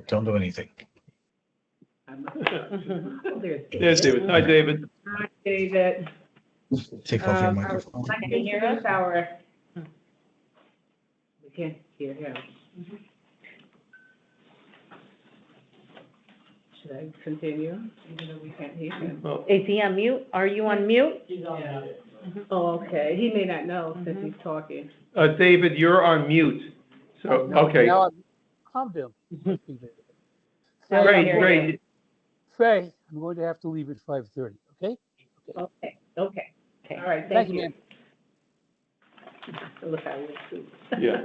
Don't do anything. There's David. Hi, David. Hi, David. Take off your microphone. I can hear us. We can't hear him. Should I continue, even though we can't hear him? Well, Is he on mute? Are you on mute? Oh, okay, he may not know since he's talking. David, you're on mute. So, okay. Now I'm Bill. Great. Faye, I'm going to have to leave at 5:30, okay? Okay, all right, Thank thank you, you. ma'am. Look, I went too. Yeah.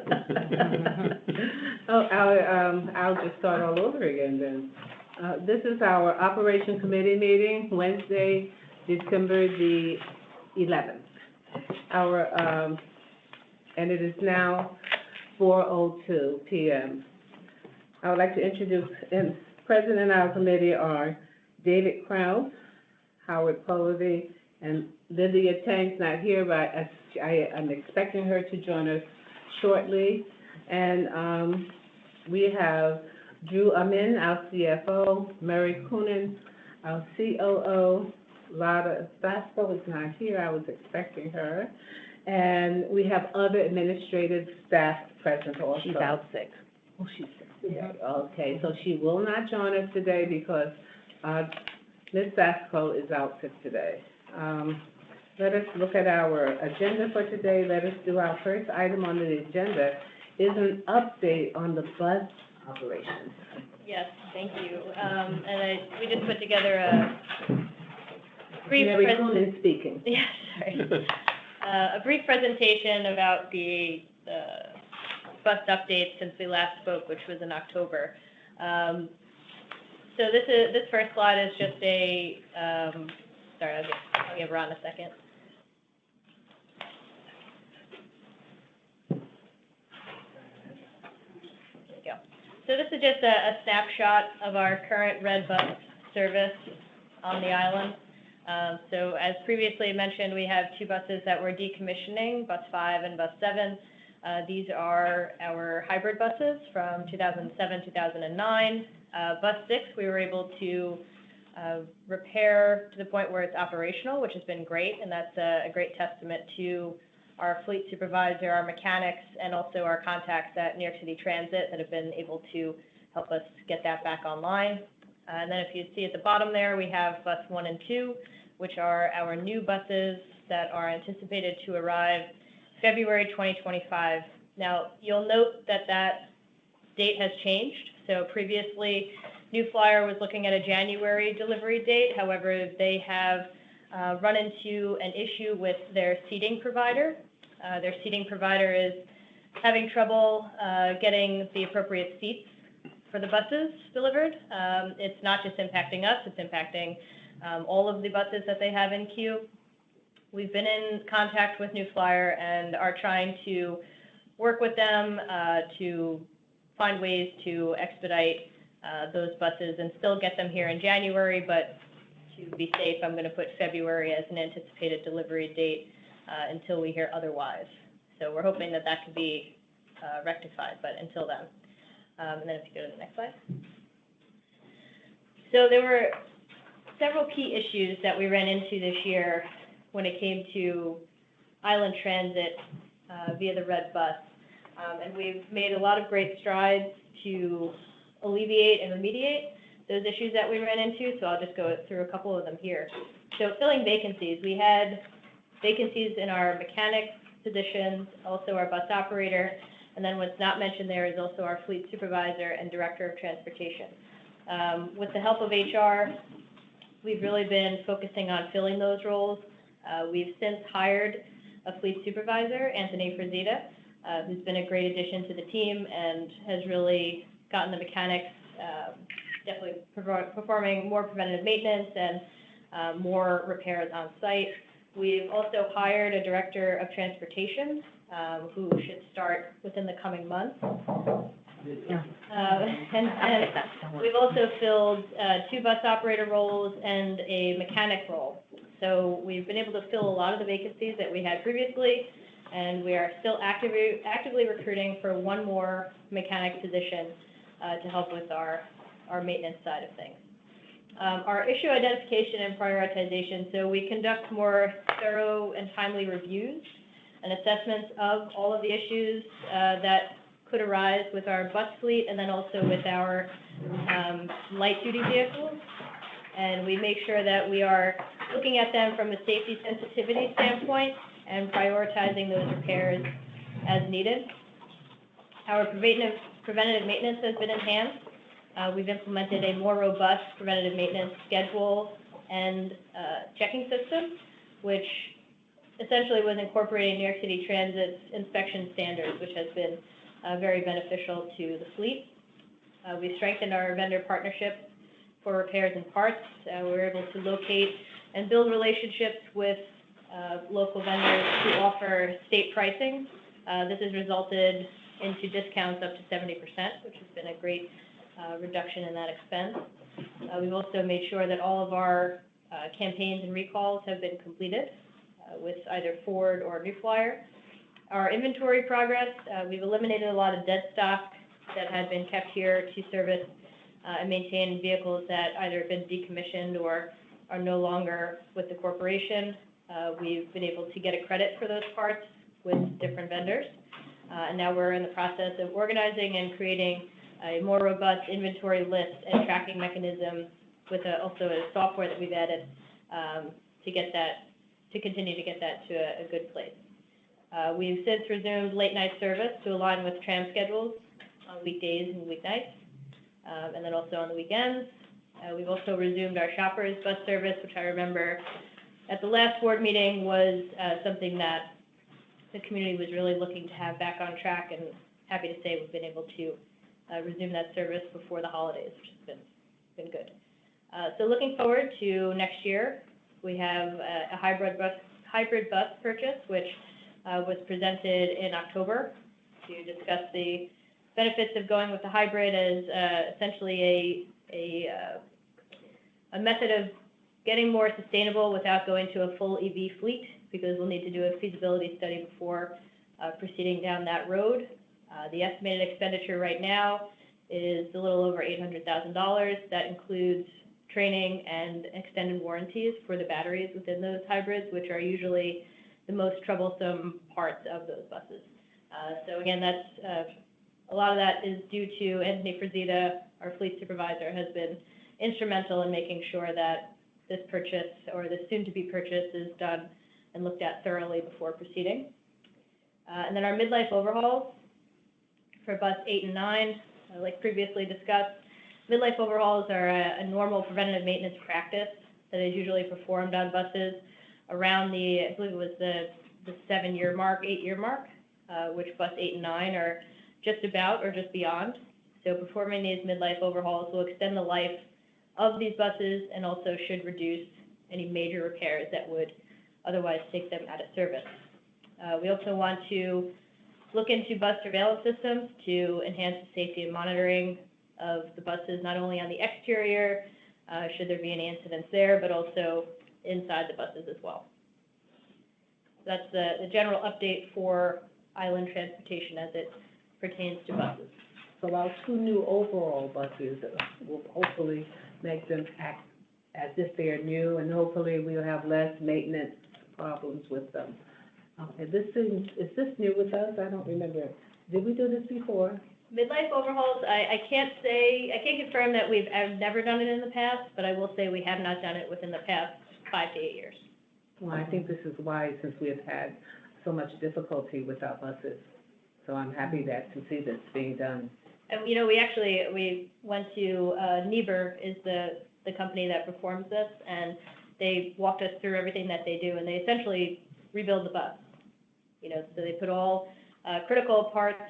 Oh, I'll just start all over again then. This is our Operation Committee meeting, Wednesday, December the 11th. And it is now 4:02 p.m. I would like to introduce, and present in our committee are David Kraus, Howard Polovy, and Lydia Tang's not here, but I'm expecting her to join us shortly. And we have Drew Amin, our CFO, Mary Coonan, our COO, Lada Vasco is not here, I was expecting her. And we have other administrative staff present also. She's out sick. Oh, she's sick. Yeah, okay, so she will not join us today because Ms. Vasco is out sick today. Let us look at our agenda for today. Let us do our first item on the agenda is an update on the bus operations. Yes, thank you. We just put together a brief Mary presentation. Coonan speaking. Yes, sorry. A brief presentation about the bus updates since we last spoke, which was in October. So this first slide is just a, sorry, I'll give Ron a second. There we go. So this is just a snapshot of our current red bus service on the island. So as previously mentioned, we have two buses that we're decommissioning, Bus 5 and Bus 7. These are our hybrid buses from 2007, 2009. Bus 6, we were able to repair to the point where it's operational, which has been great, and that's a great testament to our fleet supervisor, our mechanics, and also our contacts at New York City Transit that have been able to help us get that back online. And then if you see at the bottom there, we have Bus 1 and 2, which are our new buses that are anticipated to arrive February 2025. Now, you'll note that that date has changed. So previously, New Flyer was looking at a January delivery date. However, they have run into an issue with their seating provider. Their seating provider is having trouble getting the appropriate seats for the buses delivered. It's not just impacting us, it's impacting all of the buses that they have in queue. We've been in contact with New Flyer and are trying to work with them to find ways to expedite those buses and still get them here in January, but to be safe, I'm going to put February as an anticipated delivery date until we hear otherwise. So we're hoping that that could be rectified, but until then. And then if you go to the next slide. So there were several key issues that we ran into this year when it came to island transit via the red bus. And we've made a lot of great strides to alleviate and remediate those issues that we ran into, so I'll just go through a couple of them here. So filling vacancies, we had vacancies in our mechanic positions, also our bus operator, and then what's not mentioned there is also our fleet supervisor and director of transportation. With the help of HR, we've really been focusing on filling those roles. We've since hired a fleet supervisor, Anthony Frazita, who's been a great addition to the team and has really gotten the mechanics definitely performing more preventative maintenance and more repairs on site. We've also hired a director of transportation who should start within the coming months. And we've also filled 2 bus operator roles and a mechanic role. So we've been able to fill a lot of the vacancies that we had previously, and we are still actively recruiting for one more mechanic position to help with our maintenance side of things. Our issue identification and prioritization, so we conduct more thorough and timely reviews and assessments of all of the issues that could arise with our bus fleet and then also with our light-duty vehicles. And we make sure that we are looking at them from a safety sensitivity standpoint and prioritizing those repairs as needed. Our preventative maintenance has been enhanced. We've implemented a more robust preventative maintenance schedule and checking system, which essentially was incorporating New York City Transit's inspection standards, which has been very beneficial to the fleet. We've strengthened our vendor partnership for repairs and parts. We were able to locate and build relationships with local vendors who offer state pricing. This has resulted into discounts up to 70%, which has been a great reduction in that expense. We've also made sure that all of our campaigns and recalls have been completed with either Ford or New Flyer. Our inventory progress, we've eliminated a lot of dead stock that had been kept here to service and maintain vehicles that either have been decommissioned or are no longer with the corporation. We've been able to get a credit for those parts with different vendors. And now we're in the process of organizing and creating a more robust inventory list and tracking mechanism with also a software that we've added to continue to get that to a good place. We've since resumed late night service to align with tram schedules on weekdays and weeknights, and then also on the weekends. We've also resumed our shoppers bus service, which I remember at the last board meeting was something that the community was really looking to have back on track, and happy to say we've been able to resume that service before the holidays, which has been good. So looking forward to next year, we have a hybrid bus purchase, which was presented in October to discuss the benefits of going with the hybrid as essentially a method of getting more sustainable without going to a full EV fleet, because we'll need to do a feasibility study before proceeding down that road. The estimated expenditure right now is a little over $800,000. That includes training and extended warranties for the batteries within those hybrids, which are usually the most troublesome parts of those buses. So again, that's a lot of that is due to Anthony Frazita, our fleet supervisor, has been instrumental in making sure that this purchase or this soon-to-be purchase is done and looked at thoroughly before proceeding. And then our midlife overhauls for bus 8 and 9, like previously discussed, midlife overhauls are a normal preventative maintenance practice that is usually performed on buses around the, I believe it was the 7-year mark, 8-year mark, which bus 8 and 9 are just about or just beyond. So performing these midlife overhauls will extend the life of these buses and also should reduce any major repairs that would otherwise take them out of service. We also want to look into bus surveillance systems to enhance the safety and monitoring of the buses, not only on the exterior, should there be any incidents there, but also inside the buses as well. That's the general update for island transportation as it pertains to buses. So our 2 new overall buses will hopefully make them act as if they are new, and hopefully we'll have less maintenance problems with them. Okay, is this new with us? I don't remember. Did we do this before? Midlife overhauls, I can't confirm that I've never done it in the past, but I will say we have not done it within the past 5 to 8 years. Well, I think this is why, since we have had so much difficulty with our buses. So I'm happy to see this being done. And, you know, we went to, Niebuhr is the company that performs this, and they walked us through everything that they do, and they essentially rebuild the bus. You know, so they put all critical parts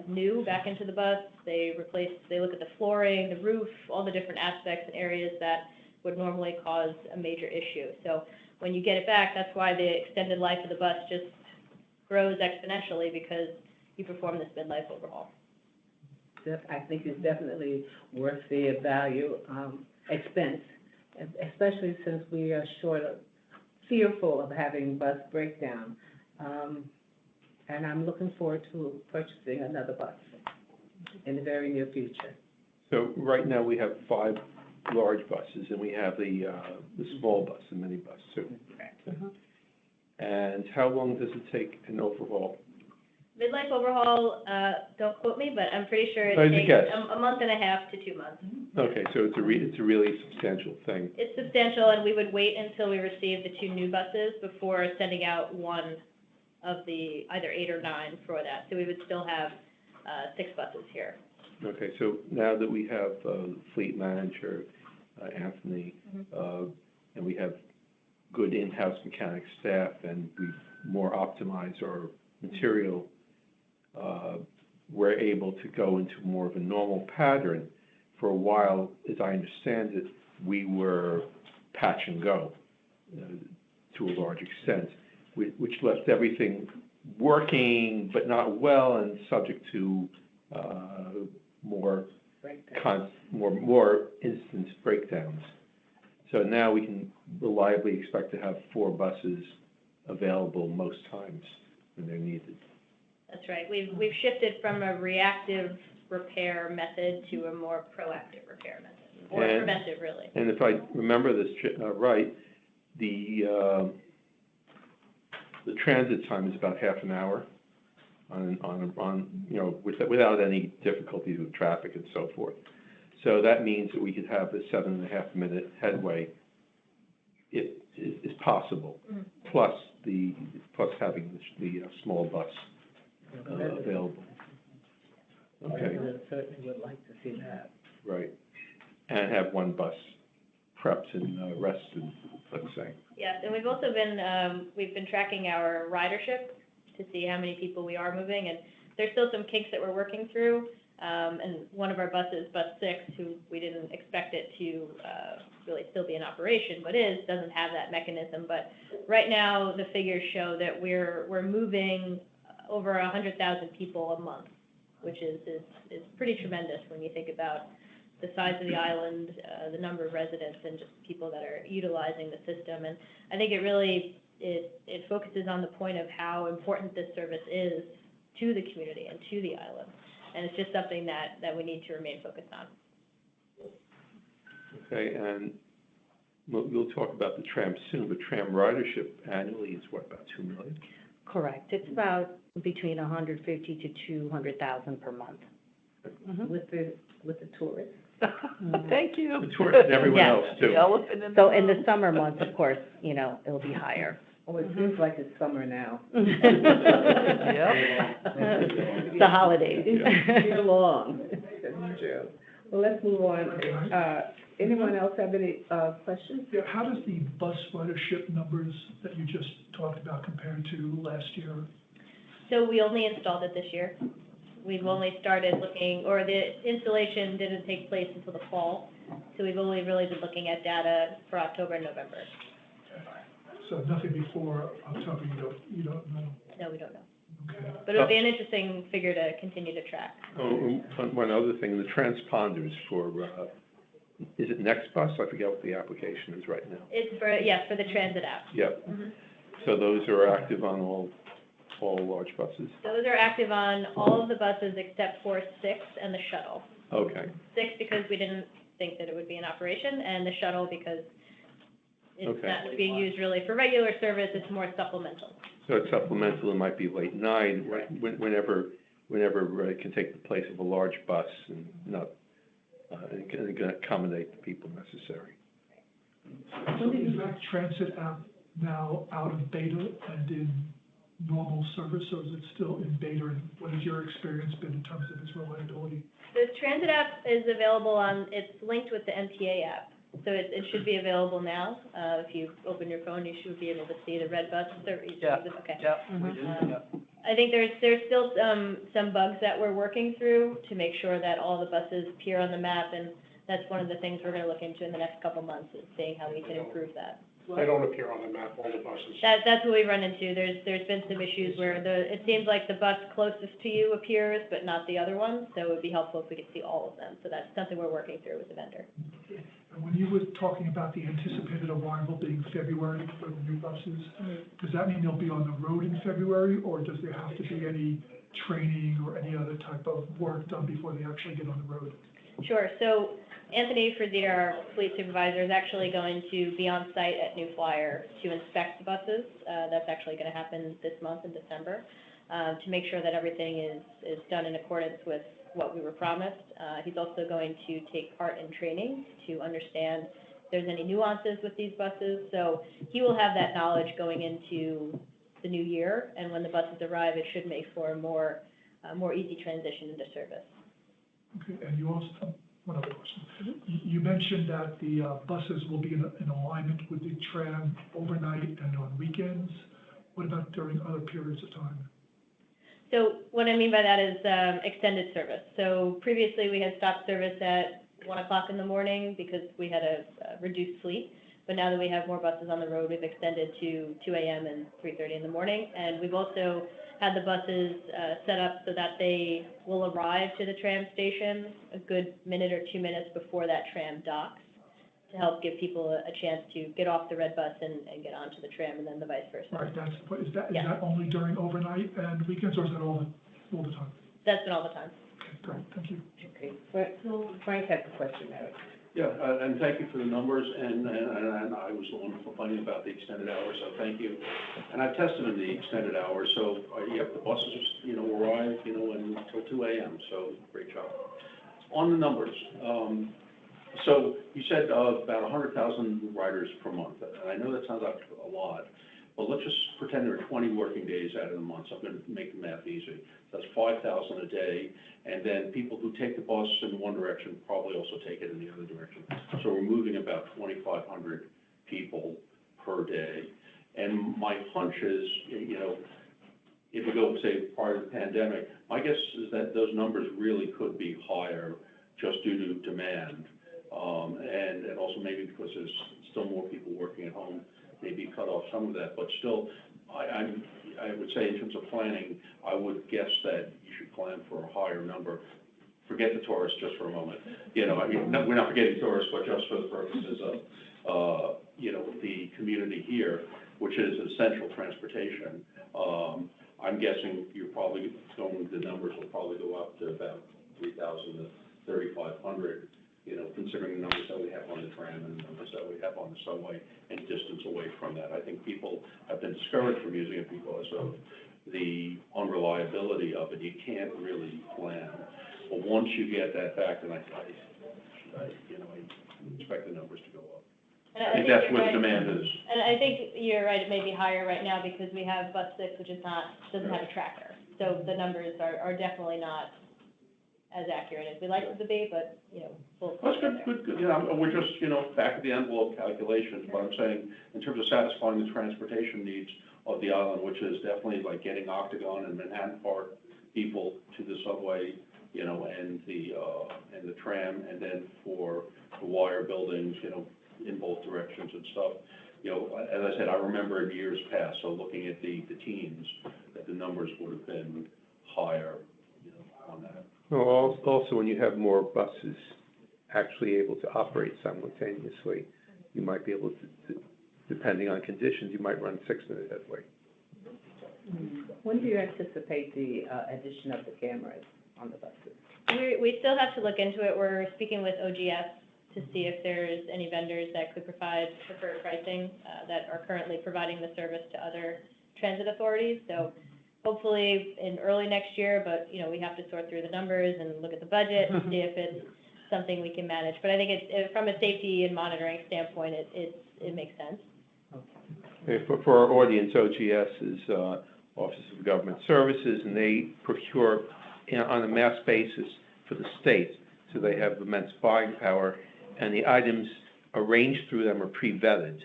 new back into the bus. They look at the flooring, the roof, all the different aspects and areas that would normally cause a major issue. So when you get it back, that's why the extended life of the bus just grows exponentially, because you perform this midlife overhaul. I think it's definitely worth the value, expense, especially since we are fearful of having bus breakdown. and I'm looking forward to purchasing another bus in the very near future. So right now, we have 5 large buses, and we have the small bus, the minibus, too. And how long does it take an overhaul? Midlife overhaul, don't quote me, but I'm pretty sure it As a takes guess. a month and a half to 2 months. Okay, so it's a really substantial thing. It's substantial, and we would wait until we receive the 2 new buses before sending out one of the either 8 or 9 for that. So we would still have 6 buses here. Okay, so now that we have fleet manager, Anthony, and we have good in-house mechanic staff, and we've more optimized our material, we're able to go into more of a normal pattern. For a while, as I understand it, we were patch and go to a large extent, which left everything working but not well and subject to more instant breakdowns. So now we can reliably expect to have 4 buses available most times when they're needed. That's right. We've shifted from a reactive repair method to a more proactive repair method, or And- preventive, really. And if I remember this right, the transit time is about half an hour on without any difficulties with traffic and so forth. So that means that we could have a 7.5-minute headway. It is possible, plus having the small bus available. Okay, Residents certainly would like to see that. right. And have 1 bus prepped and rested, let's say. Yes, and we've also been, we've been tracking our ridership to see how many people we are moving, and there's still some kinks that we're working through. And one of our buses, Bus 6, who we didn't expect it to really still be in operation, but doesn't have that mechanism. But right now, the figures show that we're moving over 100,000 people a month, which is pretty tremendous when you think about the size of the island, the number of residents, and just people that are utilizing the system. And I think it really it focuses on the point of how important this service is to the community and to the island. And it's just something that we need to remain focused on. Okay, and we'll talk about the tram soon, but tram ridership annually is what, about 2 million? Correct. It's about between 150 to 200,000 per month. With the tourists. Thank you. The tourists and everyone Yes. else too. So in the summer months, of course, it'll be higher. Oh, it seems like it's summer now. The holidays. It's long. That's true. Well, let's move on. Anyone else have any questions? Yeah, how does the bus ridership numbers that you just talked about compare to last year? So we only installed it this year. We've only started looking, or the installation didn't take place until the fall. So we've only really been looking at data for October and November. So nothing before October, you don't know? No, we don't know. Okay. But it'll be an interesting figure to continue to track. One other thing, the transponders for, is it Next Bus? I forget what the application is right now. It's for the transit app. Yep. So those are active on all large buses? Those are active on all of the buses except for 6 and the shuttle. Okay, 6 because we didn't think that it would be in operation, and the shuttle because it's Okay. not being used really for regular service, it's more supplemental. so it's supplemental, it might be late night, whenever it can take the place of a large bus and not, and can accommodate the people necessary. So is that transit app now out of beta and in normal service, or is it still in beta? And what has your experience been in terms of its reliability? The transit app is available it's linked with the MTA app, so it should be available now. If you open your phone, you should be able to see the red bus. Okay. I think there's still some bugs that we're working through to make sure that all the buses appear on the map, and that's one of the things we're gonna look into in the next couple months, is seeing how we can improve that. They don't appear on the map, all the buses. That's what we run into. There's been some issues where it seems like the bus closest to you appears, but not the other one, so it would be helpful if we could see all of them. So that's something we're working through with the vendor. And when you were talking about the anticipated arrival being February for the new buses, does that mean they'll be on the road in February, or does there have to be any training or any other type of work done before they actually get on the road? Sure. So Anthony Frazita, our fleet supervisor, is actually going to be on site at New Flyer to inspect the buses. That's actually going to happen this month in December, to make sure that everything is done in accordance with what we were promised. He's also going to take part in training to understand if there's any nuances with these buses. So he will have that knowledge going into the new year, and when the buses arrive, it should make for a more easy transition into service. Okay, and you also, one other question. You mentioned that the buses will be in alignment with the tram overnight and on weekends. What about during other periods of time? So what I mean by that is extended service. So previously, we had stopped service at 1 o'clock in the morning because we had a reduced fleet. But now that we have more buses on the road, we've extended to 2 a.m. and 3:30 in the morning. And we've also had the buses set up so that they will arrive to the tram station a good minute or 2 minutes before that tram docks, to help give people a chance to get off the red bus and get onto the tram, and then the vice versa. Right, is that Yeah. only during overnight and weekends, or is that all the time? That's been all the time. Okay, great, thank you. Okay, Frank has a question, Eric. Yeah, and thank you for the numbers, and I was the one complaining about the extended hours, so thank you. And I've tested in the extended hours, so, yep, the buses, arrive, until 2 a.m., so great job. On the numbers, so you said about 100,000 riders per month, and I know that sounds like a lot, but let's just pretend there are 20 working days out of the month, so I'm gonna make the math easy. That's 5,000 a day, and then people who take the bus in one direction probably also take it in the other direction. So we're moving about 2,500 people per day. And my hunch is, if we go, say, prior to the pandemic, my guess is that those numbers really could be higher just due to demand. And also maybe because there's still more people working at home, maybe cut off some of that, but still, I would say in terms of planning, I would guess that you should plan for a higher number. Forget the tourists just for a moment. We're not forgetting tourists, but just for the purposes of, the community here, which is essential transportation. I'm guessing the numbers will probably go up to about 3,000 to 3,500. Considering the numbers that we have on the tram and the numbers that we have on the subway and distance away from that. I think people have been discouraged from using it because of the unreliability of it. You can't really plan. But once you get that back, then I expect the numbers to go up. And I think that's where the demand is. And I think you're right, it may be higher right now because we have bus 6, which doesn't have a tracker. So the numbers are definitely not as accurate as we like them to be, but, we'll. That's good. We're just, back of the envelope calculations, but I'm saying, in terms of satisfying the transportation needs of the island, which is definitely like getting Octagon and Manhattan Park people to the subway, and the tram, and then for the wire buildings, in both directions and stuff. As I said, I remember in years past, so looking at the teens, that the numbers would have been higher, on that. Well, also, when you have more buses actually able to operate simultaneously, you might be able to, depending on conditions, you might run 6-minute headway. When do you anticipate the addition of the cameras on the buses? We still have to look into it. We're speaking with OGS to see if there's any vendors that could provide preferred pricing that are currently providing the service to other transit authorities. So hopefully in early next year, but, we have to sort through the numbers and look at the budget and see if it's something we can manage. But I think from a safety and monitoring standpoint, it makes sense. Okay, for our audience, OGS is Office of Government Services, and they procure on a mass basis for the state. So they have immense buying power, and the items arranged through them are pre-vetted.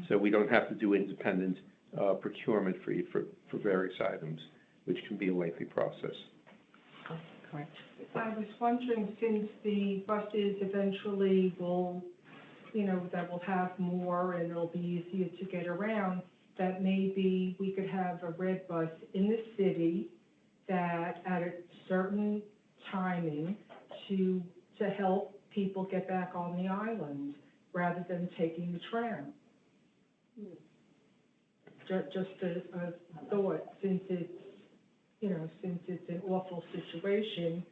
So we don't have to do independent procurement for various items, which can be a lengthy process. Correct. I was wondering, since the buses eventually will, that will have more and it'll be easier to get around, that maybe we could have a red bus in the city that at a certain timing to help people get back on the island rather than taking the tram. Just a thought, since it's, you know, since it's an awful situation,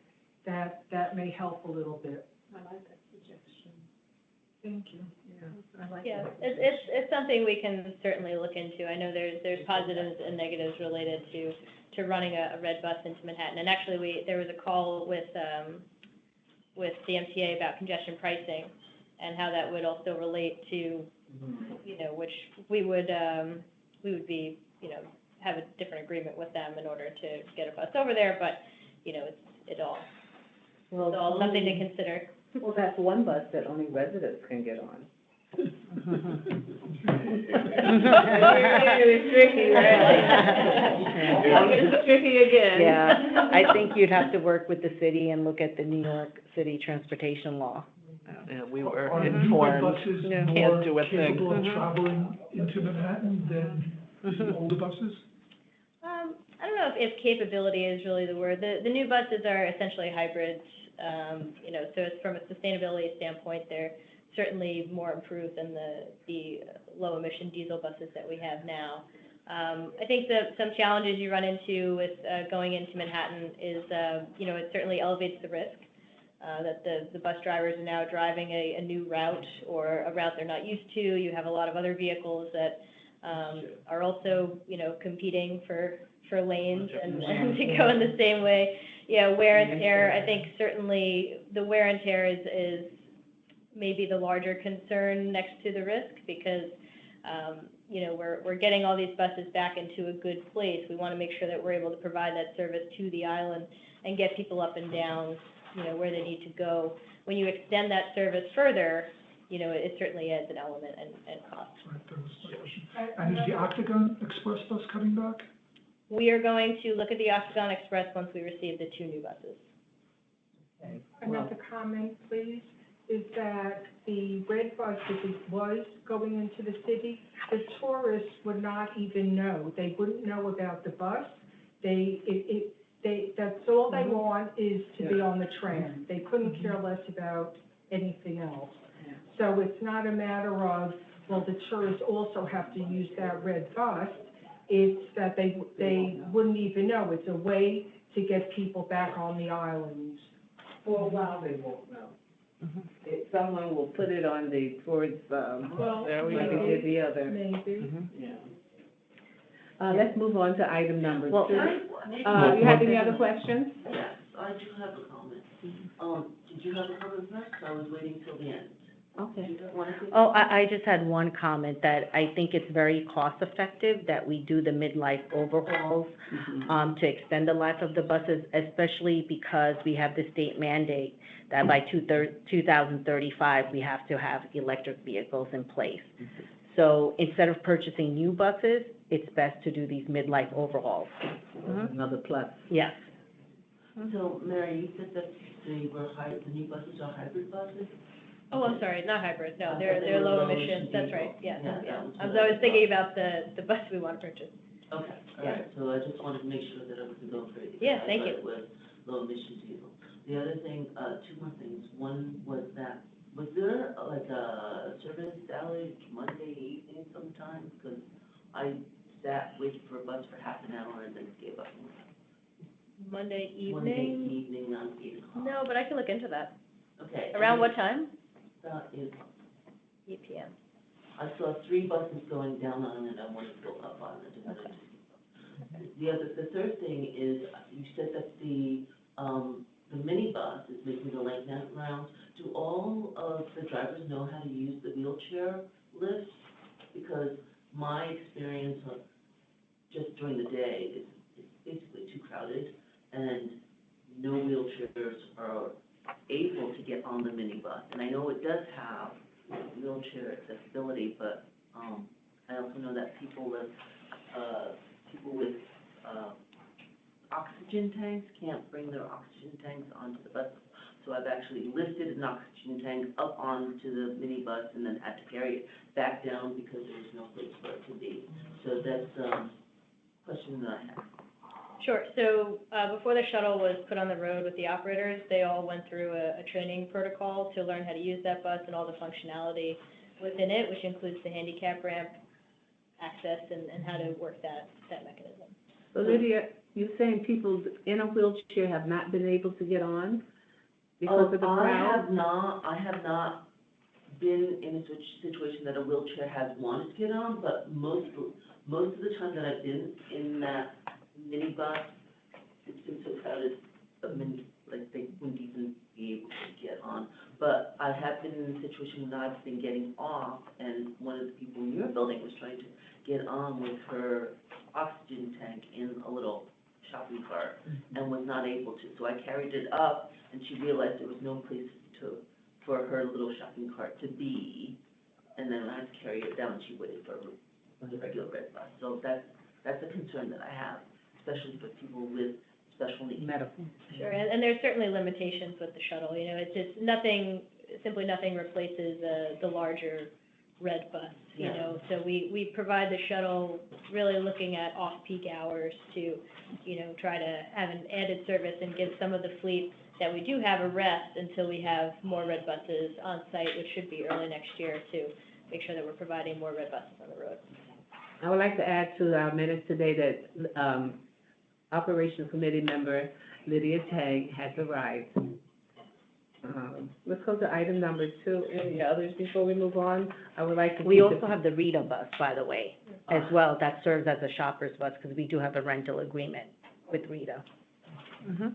that may help a little bit. I like that suggestion. Thank you. Yeah, I like Yeah, that. it's something we can certainly look into. I know there's positives and negatives related to running a red bus into Manhattan. And actually, there was a call with the MTA about congestion pricing and how that would also relate to, you know, which we would be, you know, have a different agreement with them in order to get a bus over there, but, you know, it's all something to consider. Well, that's one bus that only residents can get on. It's tricky, right? It's tricky again. Yeah, I think you'd have to work with the city and look at the New York City transportation law. Yeah, we were Are new red informed. buses Yeah. more Can't do a thing. capable of traveling into Manhattan than the older buses? I don't know if capability is really the word. The new buses are essentially hybrids, you know, so it's from a sustainability standpoint, they're certainly more improved than the low emission diesel buses that we have now. I think that some challenges you run into with going into Manhattan is, you know, it certainly elevates the risk. That the bus drivers are now driving a new route or a route they're not used to. You have a lot of other vehicles that are also, you know, competing for lanes and to go in the same way. Yeah, wear and tear, I think certainly the wear and tear is maybe the larger concern next to the risk because, you know, we're getting all these buses back into a good place. We want to make sure that we're able to provide that service to the island and get people up and down, you know, where they need to go. When you extend that service further, you know, it certainly adds an element and cost. Right, that was my question. And is the Octagon Express bus coming back? We are going to look at the Octagon Express once we receive the 2 new buses. Okay. Well, Another comment, please, is that the red bus, if it was going into the city, the tourists would not even know. They wouldn't know about the bus. That's all they want is to be on the tram. They couldn't care less about anything else. So it's not a matter of, well, the tourists also have to use that red bus. It's that they wouldn't even know. It's a way to get people back on the islands. for a while, they won't know. Someone will put it on the, towards, Well, like it did the other. maybe. Yeah. Let's move on to item number Well, 2. You have any other questions? Yes, I do have a comment. Did you have a comment first? I was waiting till the end. Okay. Did you want to? Oh, I just had one comment that I think it's very cost effective that we do the midlife overhauls to extend the life of the buses, especially because we have the state mandate that by 2035, we have to have electric vehicles in place. So instead of purchasing new buses, it's best to do these midlife overhauls. Another plus. Yes. So, Mary, you said that the new buses are hybrid buses? Oh, I'm sorry, not hybrid, no, I they're thought they were low low emissions, emission that's diesel. right, yes, Yeah, yeah. that was I what I was thinking thought. about the bus we want to purchase. Okay, all right, so I just wanted to make sure that I wasn't going crazy. Yeah, thank I you. thought it was low emission diesel. The other thing, 2 more things. One was that, was there like a service salary Monday evening sometime? Because I waited for a bus for half an hour and then gave up. Monday Monday evening? evening around 8 o'clock. No, but I can look into that. Okay. Around what time? That is, 8 PM. I saw 3 buses going down on it, I wanted to go up on it. The third thing is, you said that the minibus is making the late night rounds. Do all of the drivers know how to use the wheelchair lifts? Because my experience of just during the day is basically too crowded, and no wheelchairs are able to get on the minibus. And I know it does have wheelchair accessibility, but I also know that people with oxygen tanks can't bring their oxygen tanks onto the bus. So I've actually lifted an oxygen tank up onto the minibus and then had to carry it back down because there was no place for it to be. So that's a question that I have. Sure. So, before the shuttle was put on the road with the operators, they all went through a training protocol to learn how to use that bus and all the functionality within it, which includes the handicap ramp access and how to work that mechanism. So Lydia, you're saying people in a wheelchair have not been able to get on because of the crowd? I have not been in a situation that a wheelchair has wanted to get on, but most of the time that I've been in that minibus, it's been so crowded, like they wouldn't even be able to get on. But I have been in a situation when I've been getting off, and one of the people in your building was trying to get on with her oxygen tank in a little shopping cart and was not able to. So I carried it up, and she realized there was no place for her little shopping cart to be, and then I had to carry it down. She waited for the regular red bus. So that's a concern that I have, especially for people with special needs. Medical. Sure, and there's certainly limitations with the shuttle, you know, it's just simply nothing replaces the larger red bus, you know? So we provide the shuttle really looking at off-peak hours to, you know, try to have an added service and give some of the fleet that we do have a rest until we have more red buses on site, which should be early next year, to make sure that we're providing more red buses on the road. I would like to add to our minutes today that, Operations Committee member Lydia Tang has arrived. Let's go to item number 2. Any others before we move on? I would like to. We also have the Rita bus, by the way, as well, that serves as a shopper's bus, because we do have a rental agreement with Rita. Mm-hmm.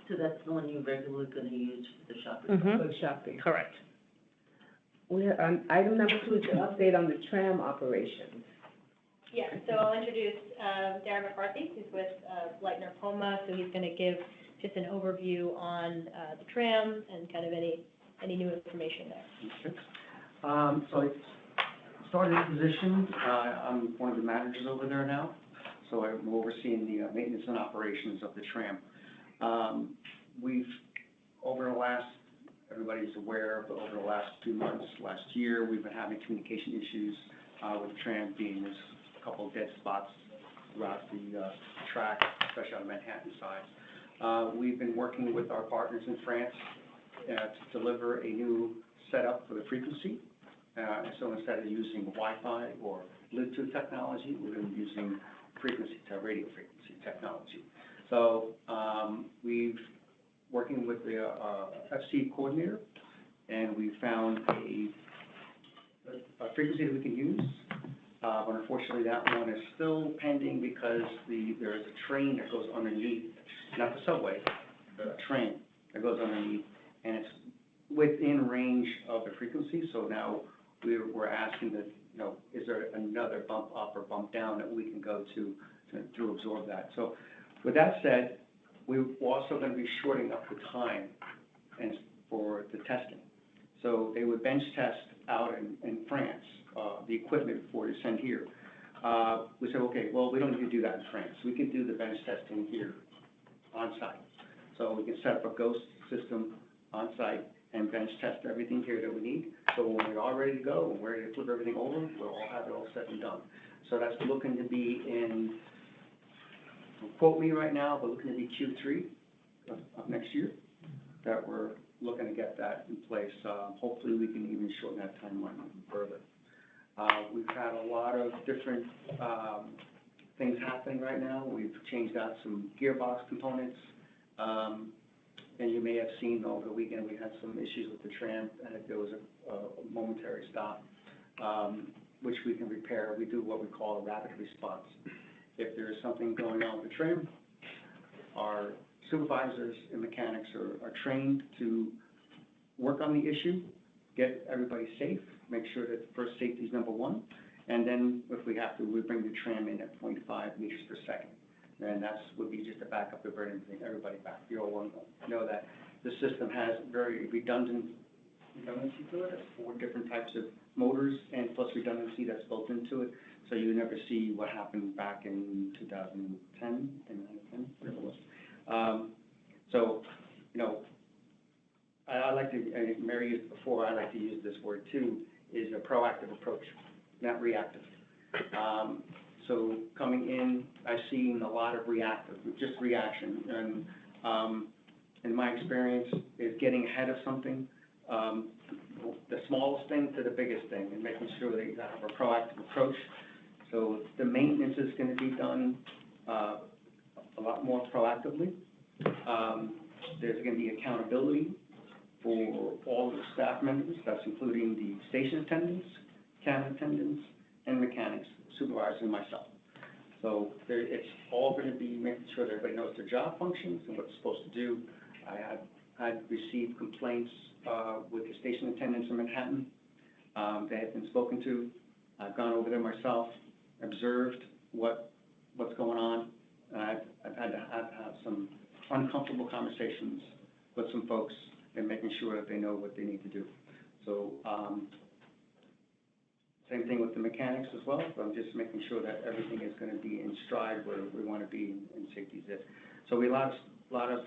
So that's the one you're regularly gonna use for the shopping? Mm-hmm. For the shopping. Correct. We have, item number 2 is an update on the tram operations. Yeah, so I'll introduce Darren McCarthy, who's with Leitner Poma, so he's going to give just an overview on the tram and kind of any new information there. So I started in position, I'm one of the managers over there now, so I'm overseeing the maintenance and operations of the tram. We've, over the last, everybody's aware, but over the last few months, last year, we've been having communication issues with the tram being this couple of dead spots throughout the track, especially on the Manhattan side. We've been working with our partners in France to deliver a new setup for the frequency. So instead of using Wi-Fi or Bluetooth technology, we're going to be using radio frequency technology. So we've working with the FC coordinator, and we found a frequency that we can use. But unfortunately, that one is still pending because there is a train that goes underneath, not the subway, the train that goes underneath, and it's within range of the frequency. So now we're asking that, you know, is there another bump up or bump down that we can go to absorb that? So with that said, we're also going to be shorting up the time for the testing. So they would bench test out in France, the equipment before they send here. We said, okay, well, we don't need to do that in France. We can do the bench testing here on site. So we can set up a ghost system on site and bench test everything here that we need. So when we're all ready to go, and we're ready to flip everything over, we'll all have it all set and done. So that's looking to be in, don't quote me right now, but looking to be Q3 of next year, that we're looking to get that in place. Hopefully we can even shorten that timeline even further. We've had a lot of different things happening right now. We've changed out some gearbox components. And you may have seen over the weekend, we had some issues with the tram, and there was a momentary stop, which we can repair. We do what we call a rapid response. If there is something going on with the tram, our supervisors and mechanics are trained to work on the issue, get everybody safe, make sure that first safety is number one, and then if we have to, we bring the tram in at 0.5 meters per second. And that would be just a backup to bring everybody back. You all want to know that the system has very redundancy to it. It's 4 different types of motors and plus redundancy that's built into it. So you never see what happened back in 2010, whatever it was. So, you know, I like to, and Mary used it before, I like to use this word too, is a proactive approach, not reactive. So coming in, I've seen a lot of reaction, and, in my experience, is getting ahead of something, the smallest thing to the biggest thing, and making sure that you have a proactive approach. So the maintenance is gonna be done, a lot more proactively. There's gonna be accountability for all of the staff members, that's including the station attendants, cabin attendants, and mechanics, supervisors, and myself. So it's all gonna be making sure that everybody knows their job functions and what they're supposed to do. I've received complaints, with the station attendants in Manhattan. They have been spoken to. I've gone over there myself, observed what's going on. I've had to have some uncomfortable conversations with some folks and making sure that they know what they need to do. So, same thing with the mechanics as well, but I'm just making sure that everything is gonna be in stride where we wanna be and safety's it. So we have a lot of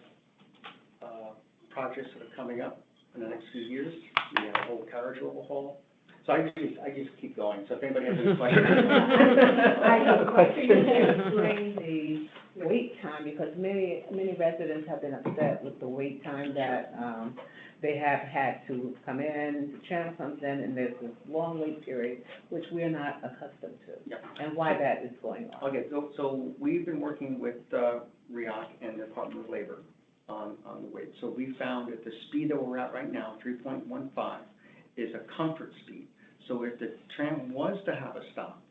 projects that are coming up in the next few years. We have a whole carriage overhaul. So I just keep going, so if anybody has any questions. I have a question. Can you explain the wait time, because many residents have been upset with the wait time that, they have had to come in, the channel comes in, and there's this long wait period, which we're not accustomed to. Yep. And why that is going on. Okay, so we've been working with REAC and the Department of Labor on the wait. So we found that the speed that we're at right now, 3.15, is a comfort speed. So if the tram was to have a stop,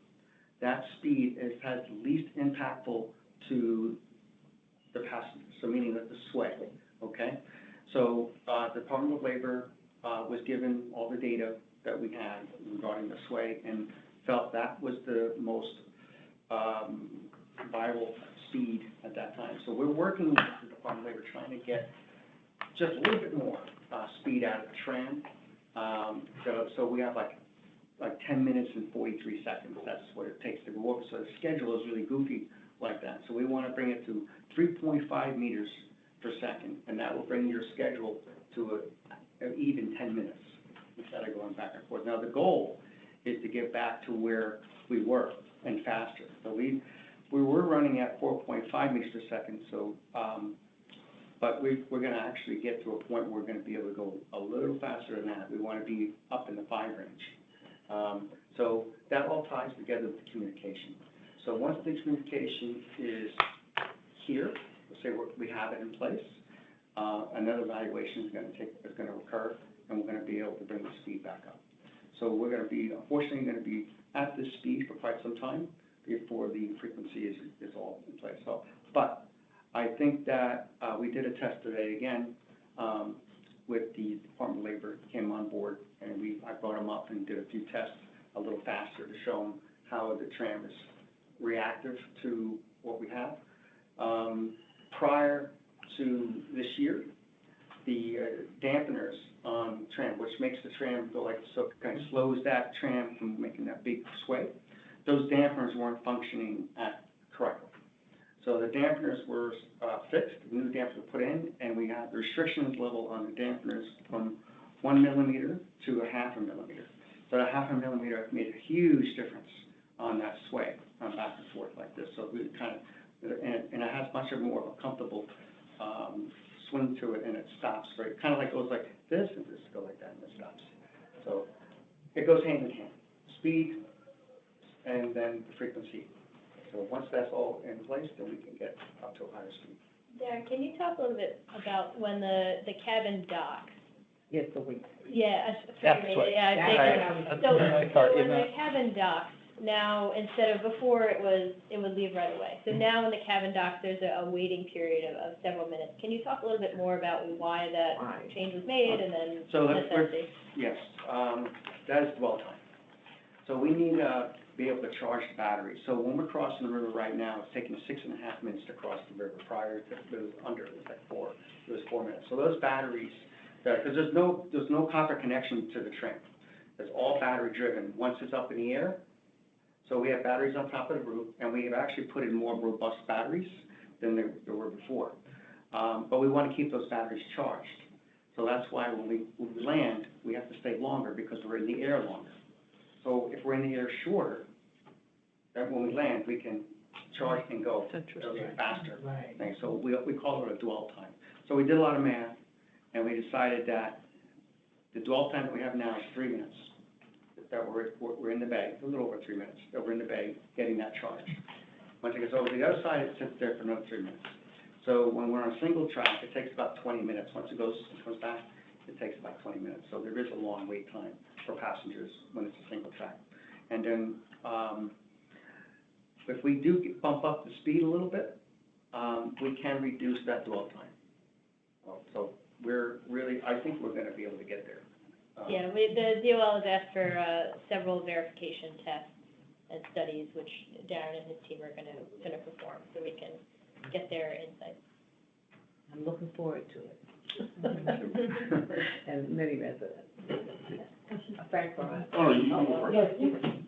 that speed has the least impactful to the passengers, so meaning that the sway, okay? So the Department of Labor was given all the data that we had regarding the sway and felt that was the most viable speed at that time. So we're working with the Department of Labor trying to get just a little bit more speed out of the tram. So we have like 10 minutes and 43 seconds. That's what it takes to go over. So the schedule is really goofy like that. So we want to bring it to 3.5 meters per second, and that will bring your schedule to an even 10 minutes instead of going back and forth. Now the goal is to get back to where we were and faster. So we were running at 4.5 meters per second. So, but we're going to actually get to a point where we're going to be able to go a little faster than that. We want to be up in the 5 range. So that all ties together with the communication. So once the communication is here, let's say we have it in place, another evaluation is going to occur, and we're going to be able to bring the speed back up. So we're going to be, unfortunately, going to be at this speed for quite some time before the frequency is all in place. So, but I think that we did a test today again with the Department of Labor, came on board, and I brought them up and did a few tests a little faster to show them how the tram is reactive to what we have. Prior to this year, the dampeners on tram, which makes the tram go like, so it kind of slows that tram from making that big sway, those dampeners weren't functioning correctly. So the dampeners were fixed, new dampeners were put in, and we had the restrictions level on the dampeners from 1 millimeter to 0.5 millimeter. So the 0.5 millimeter made a huge difference on that sway, back and forth like this. So we kind of, and it has much more of a comfortable swing to it, and it stops very, kind of like goes like this, and this go like that, and it stops. So it goes hand in hand, speed, and then the frequency. So once that's all in place, then we can get up to a higher speed. Darren, can you talk a little bit about when the cabin docks? Yes, the wait. Yeah, That's excuse what- me, yeah, That's thank what you. I was- So, I thought, so when yeah. the cabin docks, now, instead of before, it would leave right away. So now when the cabin docks, there's a waiting period of several minutes. Can you talk a little bit more about why that Why? change was made and then So the that's necessity? Yes, that is dwell time. So we need to be able to charge the battery. So when we're crossing the river right now, it's taking 6.5 minutes to cross the river. Prior to, it was under, it was like 4 minutes. So those batteries, because there's no copper connection to the tram. It's all battery driven. Once it's up in the air, so we have batteries on top of the roof, and we have actually put in more robust batteries than there were before. But we want to keep those batteries charged. So that's why when we land, we have to stay longer because we're in the air longer. So if we're in the air shorter, that when we land, we can charge and go a little faster. Right. Thing. So we call it a dwell time. So we did a lot of math, and we decided that the dwell time that we have now is 3 minutes. That we're in the bay, a little over 3 minutes, that we're in the bay getting that charge. Once it gets over to the other side, it sits there for another 3 minutes. So when we're on a single track, it takes about 20 minutes. Once it comes back, it takes about 20 minutes. So there is a long wait time for passengers when it's a single track. And then if we do bump up the speed a little bit, we can reduce that dwell time. So we're really, I think we're going to be able to get there. Yeah, the DOL has asked for several verification tests and studies, which Darren and his team are gonna perform, so we can get their insights. I'm looking forward to it. And many residents. Frank, Brian. Oh, you can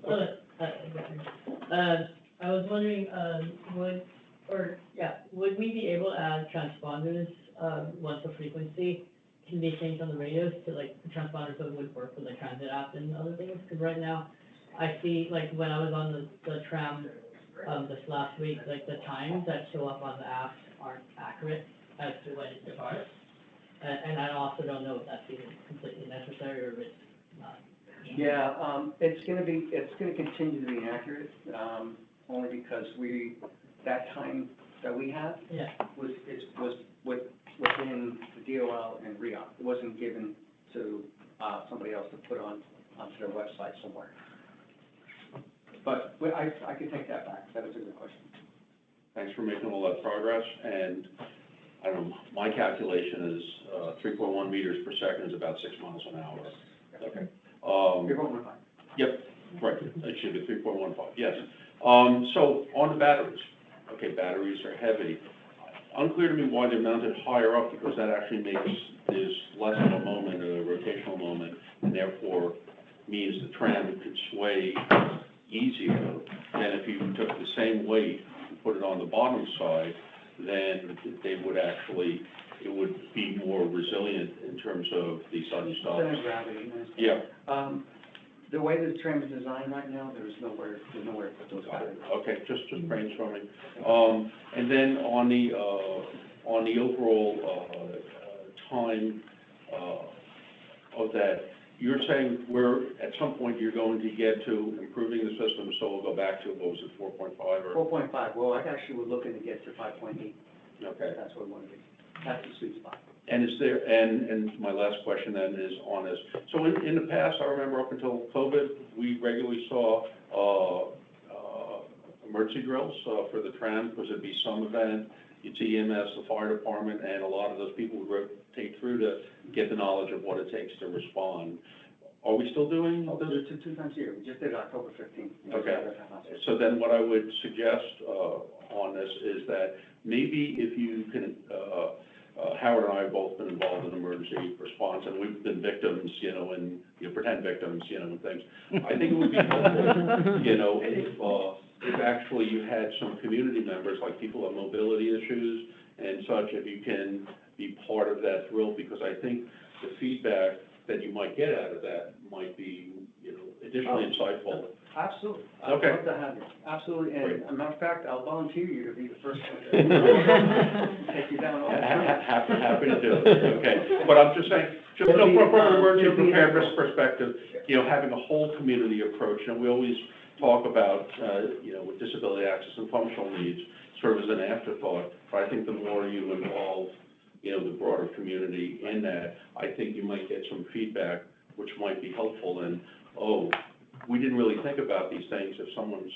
go first. Yes, I was wondering, would we be able to add transponders, once the frequency can be changed on the radios to like the transponders that would work for the transit app and other things? Because right now, I see, like, when I was on the tram, this last week, like, the times that show up on the app aren't accurate as to when it departs. And I also don't know if that's even completely necessary or if it's not. Yeah, it's gonna continue to be inaccurate, only because that time that we have Yeah. was within the DOL and REOP. It wasn't given to, somebody else to put onto their website somewhere. But I could take that back. That was a good question. Thanks for making all that progress, and I don't know, my calculation is 3.1 meters per second is about 6 miles an hour. Okay. 3.15. Yep, right, it should be 3.15, yes. So on the batteries, okay, batteries are heavy. Unclear to me why they're mounted higher up, because that actually makes this less of a moment, a rotational moment, and therefore means the tram could sway easier than if you took the same weight and put it on the bottom side, then they would actually, it would be more resilient in terms of the sudden stops. Center of gravity. Yeah. The way the tram is designed right now, there's nowhere to put those batteries. Okay, just brainstorming. And then on the overall time of that, you're saying at some point you're going to get to improving the system, so we'll go back to, what was it, 4.5 or? 4.5, well, we're looking to get to 5.8. Okay. That's what we want to be. That's the sweet spot. And is there, and my last question then is on this. So in the past, I remember up until COVID, we regularly saw emergency drills for the tram, because it'd be some event, you'd see EMS, the fire department, and a lot of those people would rotate through to get the knowledge of what it takes to respond. Are we still doing Oh, this? two times a year. We just did October 15th. Okay. So then what I would suggest on this is that maybe if you can, Howard and I have both been involved in emergency response, and we've been victims, and pretend victims, and things. I think it would be helpful, if actually you had some community members, like people with mobility issues and such, if you can be part of that drill, because I think the feedback that you might get out of that might be, additionally insightful. Absolutely. Okay. I'd love to have you. Absolutely. And Great. as a matter of fact, I'll volunteer you to be the first one to take you down all the time. Happy to do it, okay. But I'm just saying, just from an emergency preparedness perspective, having a whole community approach, and we always talk about, with disability access and functional needs, sort of as an afterthought, but I think the more you involve, the broader community in that, I think you might get some feedback which might be helpful, and, we didn't really think about these things. If someone's,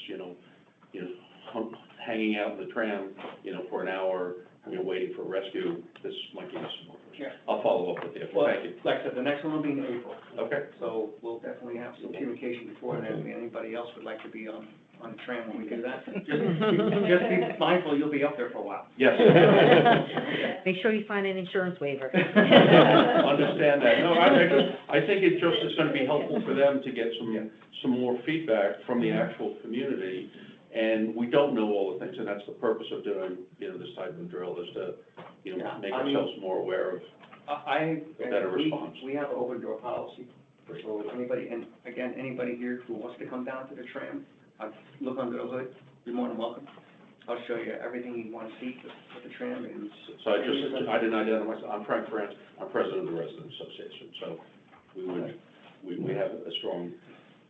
hanging out in the tram, for an hour, waiting for rescue, this might give you some more. Yeah. I'll follow up with you. Well, Thank you. like I said, the next one will be in April. Okay. So we'll definitely have some communication before, and if anybody else would like to be on the tram when we do that, just be mindful, you'll be up there for a while. Yes. Make sure you find an insurance waiver. Understand that. No, I think it just is gonna be helpful for them to get some more feedback from the actual community. And we don't know all the things, and that's the purpose of doing, this type of drill, is to, make ourselves more aware of a better response. We have an open door policy, so anybody, and again, anybody here who wants to come down to the tram, I'll look under the hood, you're more than welcome. I'll show you everything you want to see with the tram and. So I didn't identify myself, I'm Frank France, I'm president of the Resident Association, so we have a strong,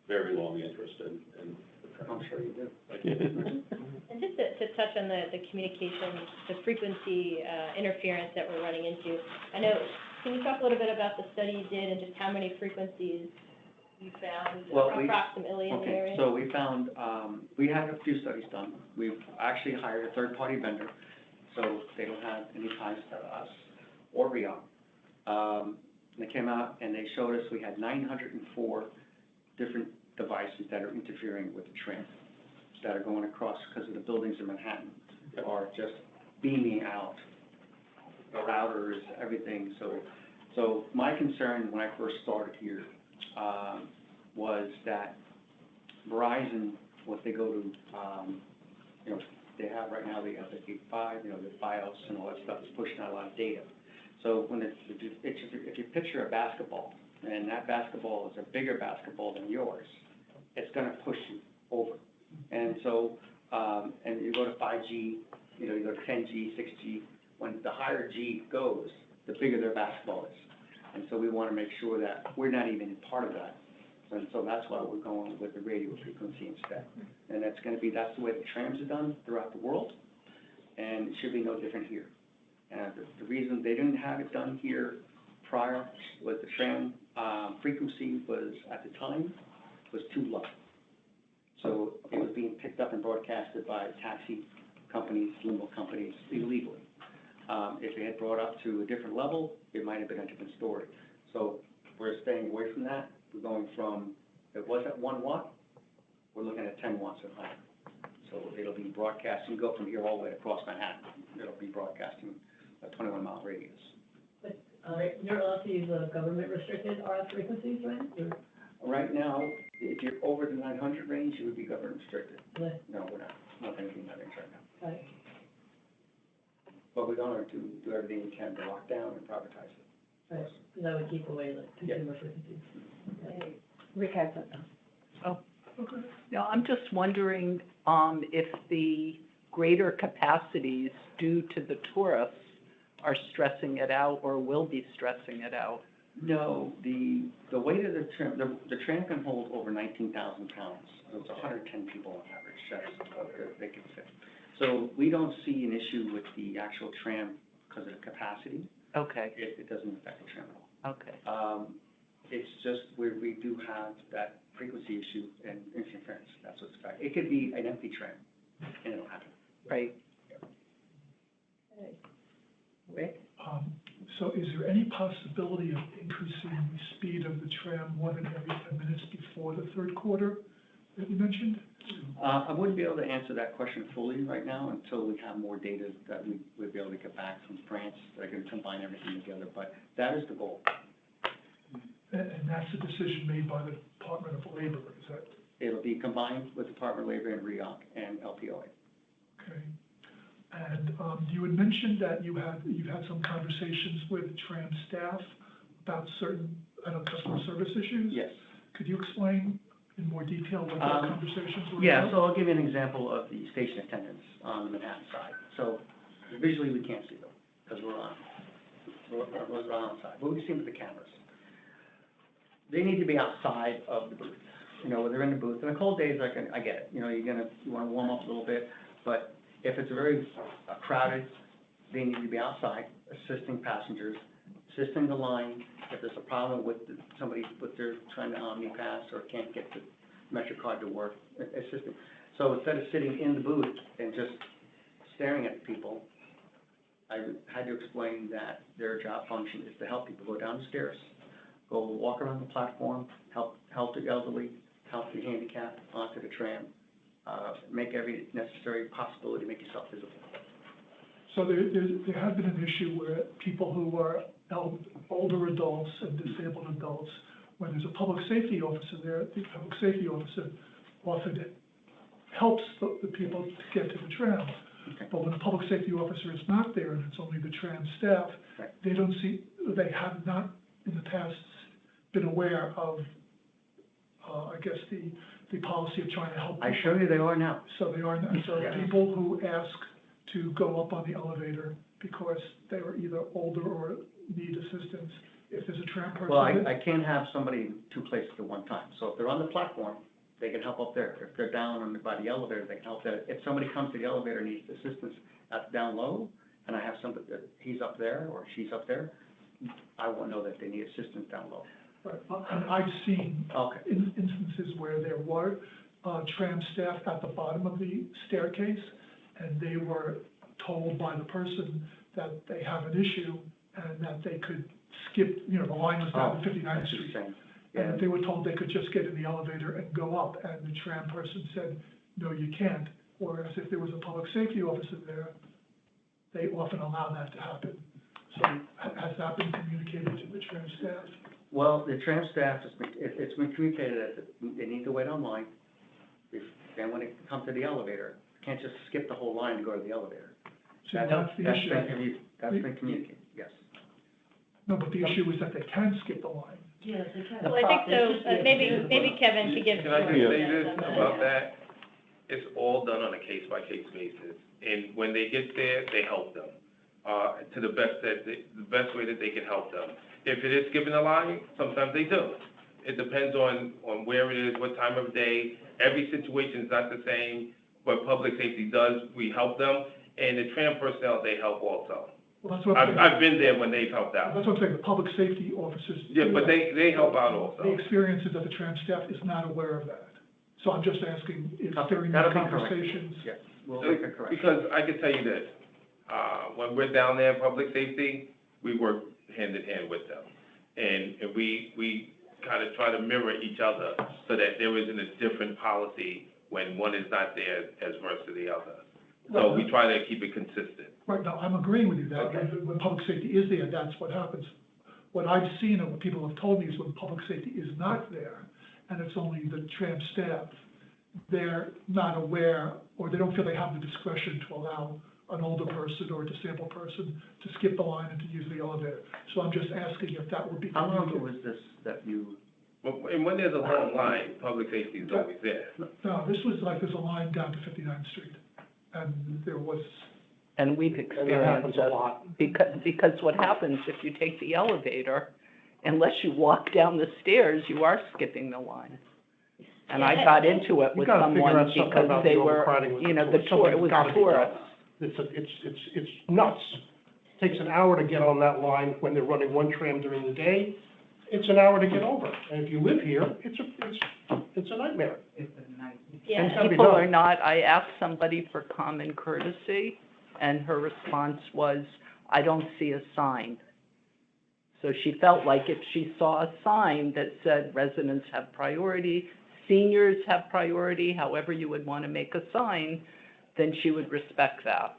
very long interest in the tram. I'm sure you do. And just to touch on the communication, the frequency interference that we're running into, I know, can you talk a little bit about the study you did and just how many frequencies you found approximately in the area? So we found, we had a few studies done. We've actually hired a third-party vendor, so they don't have any ties to us or REOC. They came out and they showed us we had 904 different devices that are interfering with the tram, that are going across because of the buildings in Manhattan are just beaming out, the routers, everything. So my concern when I first started here was that Verizon, what they go to, you know, they have right now, they have the Gig 5, you know, the BIOS and all that stuff is pushing out a lot of data. So when if you picture a basketball, and that basketball is a bigger basketball than yours, it's gonna push you over. And so, and you go to 5G, you know, you go to 10G, 6G, when the higher G goes, the bigger their basketball is. And so we wanna make sure that we're not even part of that. And so that's why we're going with the radio frequency instead. And that's the way the trams are done throughout the world, and it should be no different here. And the reason they didn't have it done here prior was the tram frequency was, at the time, was too low. So it was being picked up and broadcasted by taxi companies, limo companies illegally. If it had brought up to a different level, it might have been a different story. So we're staying away from that. We're going from, it was at 1 watt, we're looking at 10 watts and higher. So it'll be broadcasting, go from here all the way across Manhattan. It'll be broadcasting a 21-mile radius. But, you're allowed to use government restricted RF frequencies, right? Right now, if you're over the 900 range, you would be government restricted. Right. No, we're not going to be in that range right now. Right. But we're going to do everything we can to lock down and privatize it. Right, because that would keep away the consumer frequencies. Rick has something. Now, I'm just wondering, if the greater capacities due to the tourists are stressing it out or will be stressing it out? No, the weight of the tram can hold over 19,000 pounds. So it's 110 people on average, that's they can fit. So we don't see an issue with the actual tram because of the capacity. Okay. It doesn't affect the tram at all. Okay. It's just we do have that frequency issue and interference. That's what's affecting. It could be an empty tram, and it'll happen. Right. Rick? So is there any possibility of increasing the speed of the tram more than every 10 minutes before the third quarter that you mentioned? I wouldn't be able to answer that question fully right now until we have more data that we'll be able to get back from France that can combine everything together, but that is the goal. And that's a decision made by the Department of Labor, is that? It'll be combined with the Department of Labor and REOC and LPOA. Okay. And you had mentioned that you've had some conversations with tram staff about certain, customer service issues? Yes. Could you explain in more detail what those conversations were? Yeah, about? so I'll give you an example of the station attendants on the Manhattan side. So visually, we can't see them because we're on side, but we see them with the cameras. They need to be outside of the booth. You know, when they're in the booth, in the cold days, I get it. You know, you want to warm up a little bit, but if it's very crowded, they need to be outside, assisting passengers, assisting the line. If there's a problem with somebody, they're trying to OmniPass or can't get the MetroCard to work, assisting. So instead of sitting in the booth and just staring at people, I had to explain that their job function is to help people go down the stairs, go walk around the platform, help the elderly, help the handicapped onto the tram, make every necessary possibility to make yourself visible. So there has been an issue where people who are older adults and disabled adults, when there's a public safety officer there, the public safety officer often helps the people to get to the tram. Okay. But when the public safety officer is not there and it's only the tram staff, Right. they have not in the past been aware of, I guess, the the policy of trying to help I people. show you they are now. So they are, so Yeah. people who ask to go up on the elevator because they are either older or need assistance, if there's a tram person. Well, I can't have somebody in two places at one time. So if they're on the platform, they can help up there. If they're down by the elevator, they can help there. If somebody comes to the elevator and needs assistance down low, and I have somebody that he's up there or she's up there, I won't know that they need assistance down low. Right, and I've seen Okay. instances where there were tram staff at the bottom of the staircase, and they were told by the person that they have an issue and that they could skip, the line was down to 59th Street. Yeah. And they were told they could just get in the elevator and go up, and the tram person said, no, you can't. Whereas if there was a public safety officer there, they often allow that to happen. So has that been communicated to the tram staff? Well, the tram staff, it's been communicated that they need to wait online. Then when they come to the elevator, can't just skip the whole line to go to the elevator. So that's the issue. That's been communicated, yes. No, but the issue is that they can skip the line. Yes, they can. Well, I think so, maybe Kevin could give. Can I just say this on that? about that? It's all done on a case-by-case basis, and when they get there, they help them, to the best way that they can help them. If it is skipping a line, sometimes they do. It depends on where it is, what time of day. Every situation is not the same, but public safety does, we help them, and the tram personnel, they help also. Well, that's what I'm saying. I've been there when they've helped out. That's what I'm saying, the public safety officers. Yeah, but they help out The also. experience is that the tram staff is not aware of that. So I'm just asking if Okay, during that'll the be corrected. conversations. Yes, we'll make it correct. Because I can tell you this, when we're down there in public safety, we work hand in hand with them. And we kind of try to mirror each other so that there isn't a different policy when one is not there as versus the other. So we try to keep it consistent. Right, now, I'm agreeing with you that Okay. when public safety is there, that's what happens. What I've seen and what people have told me is when public safety is not there, and it's only the tram staff, they're not aware, or they don't feel they have the discretion to allow an older person or a disabled person to skip the line and to use the elevator. So I'm just asking if that would be. How long ago was this that you? And when there's a long line, public safety is always there. No, this was like, there's a line down to 59th Street, and there was. And we've experienced it, because what happens if you take the elevator, unless you walk down the stairs, you are skipping the line. And I got into it with someone because they were, the tour, it was tourists. It's nuts. Takes an hour to get on that line when they're running one tram during the day. It's an hour to get over. And if you live here, it's a nightmare. Yeah. And people are not, I asked somebody for common courtesy, and her response was, I don't see a sign. So she felt like if she saw a sign that said residents have priority, seniors have priority, however you would want to make a sign, then she would respect that.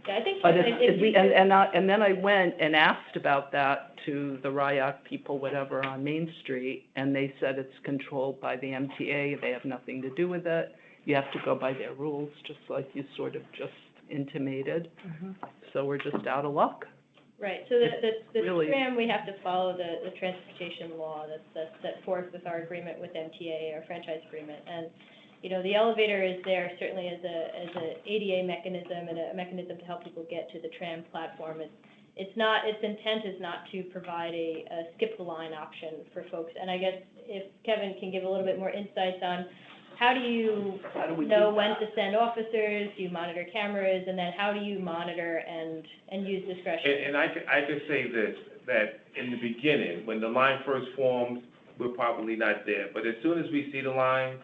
Yeah, I think. But and then I went and asked about that to the RIAC people, whatever, on Main Street, and they said it's controlled by the MTA, they have nothing to do with it. You have to go by their rules, just like you sort of just intimated. So we're just out of luck. Right, so the really- tram, we have to follow the transportation law that's set forth with our agreement with MTA, our franchise agreement. And, the elevator is there certainly as a ADA mechanism and a mechanism to help people get to the tram platform. Its intent is not to provide a skip the line option for folks. And I guess if Kevin can give a little bit more insights on how do you know when to send officers, do you monitor cameras, and then how do you monitor and use discretion? And I could say this, that in the beginning, when the line first forms, we're probably not there. But as soon as we see the line,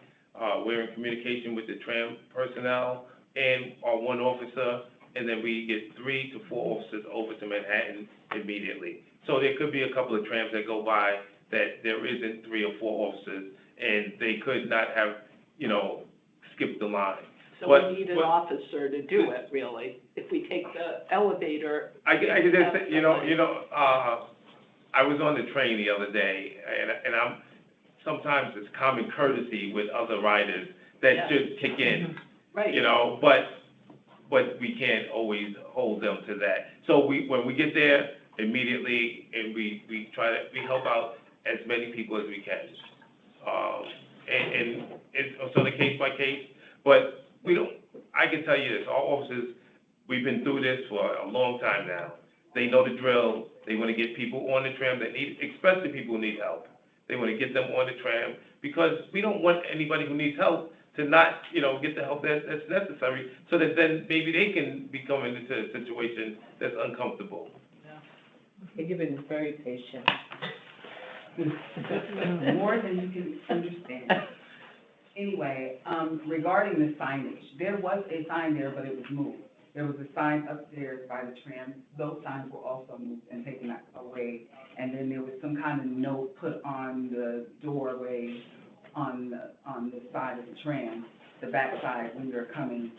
we're in communication with the tram personnel and our one officer, and then we get 3 to 4 officers over to Manhattan immediately. So there could be a couple of trams that go by that there isn't 3 or 4 officers, and they could not have, skipped the line. So we need an officer to do it, really. If we take the elevator. I could just say, I was on the train the other day, and sometimes it's common courtesy with other riders that should kick in. Right. But we can't always hold them to that. So when we get there, immediately, and we help out as many people as we can. and it's sort of case by case, but we don't, I can tell you this, our officers, we've been through this for a long time now. They know the drill, they wanna get people on the tram that need, especially people who need help. They wanna get them on the tram, because we don't want anybody who needs help to not, get the help that's necessary, so that then maybe they can be coming into a situation that's uncomfortable. You've been very patient. More than you can understand. Anyway, regarding the signage, there was a sign there, but it was moved. There was a sign upstairs by the tram. Those signs were also moved and taken away. And then there was some kind of note put on the doorway on the side of the tram, the back side when you're coming,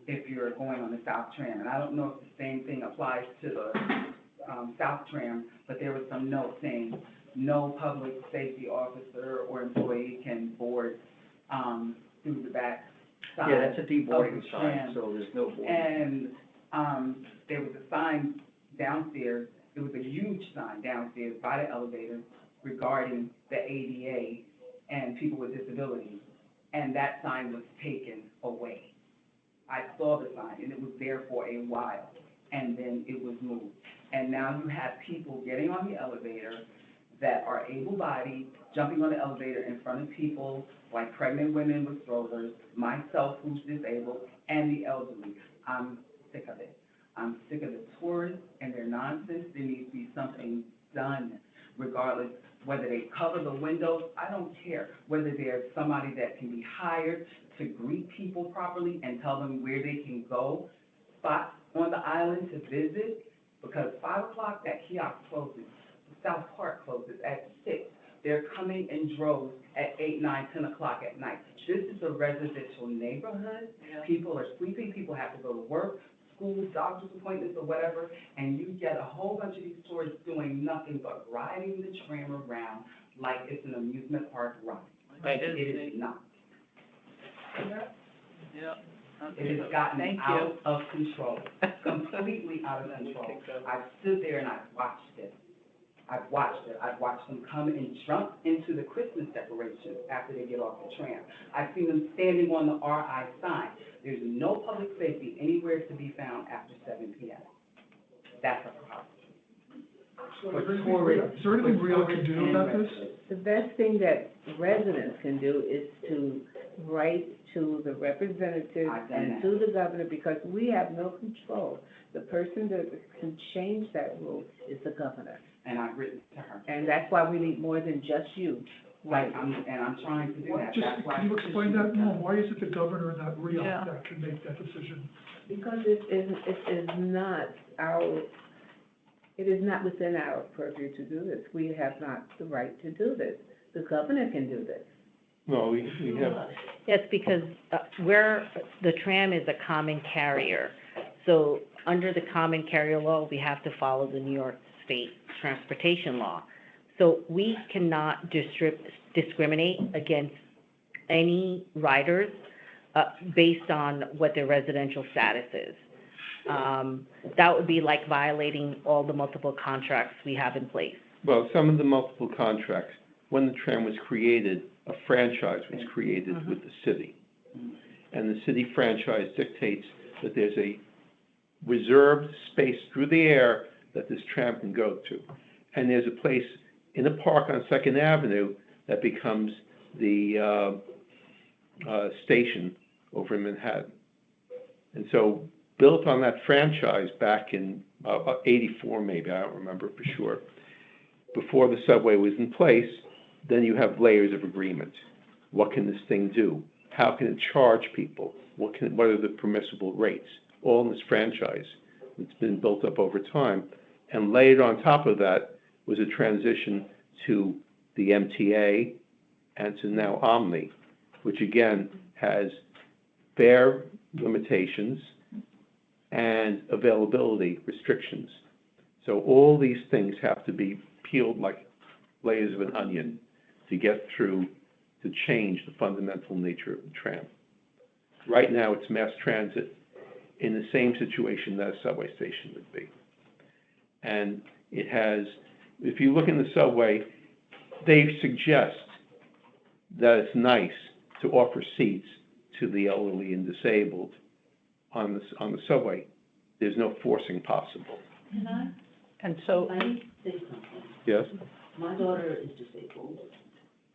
if you're going on the south tram. And I don't know if the same thing applies to the south tram, but there was some note saying no public safety officer or employee can board through the back side. Yeah, that's a deboarding of the sign, tram. so there's no boarding. And there was a sign downstairs, there was a huge sign downstairs by the elevator regarding the ADA and people with disabilities, and that sign was taken away. I saw the sign, and it was there for a while, and then it was moved. And now you have people getting on the elevator that are able-bodied, jumping on the elevator in front of people like pregnant women with strollers, myself who's disabled, and the elderly. I'm sick of it. I'm sick of the tourists and their nonsense. There needs to be something done, regardless whether they cover the windows. I don't care whether there's somebody that can be hired to greet people properly and tell them where they can go, spots on the island to visit, because 5 o'clock that kiosk closes, South Park closes at 6. They're coming in droves at 8, 9, 10 o'clock at night. This is a residential neighborhood. Yeah. People are sleeping, people have to go to work, school, doctor's appointments or whatever, and you get a whole bunch of these tourists doing nothing but riding the tram around like it's an amusement park ride. Thank you. It is not. Yeah. It has gotten out of control, completely out of control. I stood there and I watched it. I've watched it. I've watched them come and jump into the Christmas decorations after they get off the tram. I've seen them standing on the RI sign. There's no public safety anywhere to be found after 7 p.m. That's a problem. Is there anything real can do about this? The best thing that residents can do is to write to the representative and to the governor, because we have no control. The person that can change that rule is the governor. And I've written to her. And that's why we need more than just you. Right, I'm trying to do that. That's why. Can you explain that more? Why is it the governor and not RIA Yeah. that can make that decision? Because it is not it is not within our purview to do this. We have not the right to do this. The governor can do this. No, we have, Yes, because the tram is a common carrier. So under the common carrier law, we have to follow the New York State transportation law. So we cannot discriminate against any riders based on what their residential status is. That would be like violating all the multiple contracts we have in place. well, some of the multiple contracts, when the tram was created, a franchise was created with the city. And the city franchise dictates that there's a reserved space through the air that this tram can go to. And there's a place in a park on Second Avenue that becomes the station over in Manhattan. And so, built on that franchise back in 84 maybe, I don't remember for sure, before the subway was in place, then you have layers of agreement. What can this thing do? How can it charge people? What are the permissible rates? All in this franchise. It's been built up over time. And layered on top of that was a transition to the MTA and to now Omni, which again has fare limitations and availability restrictions. So all these things have to be peeled like layers of an onion to get through, to change the fundamental nature of the tram. Right now, it's mass transit in the same situation that a subway station would be. And it has, if you look in the subway, they suggest that it's nice to offer seats to the elderly and disabled on the subway. There's no forcing possible. Can I, And so, can I say something? Yes? My daughter is disabled.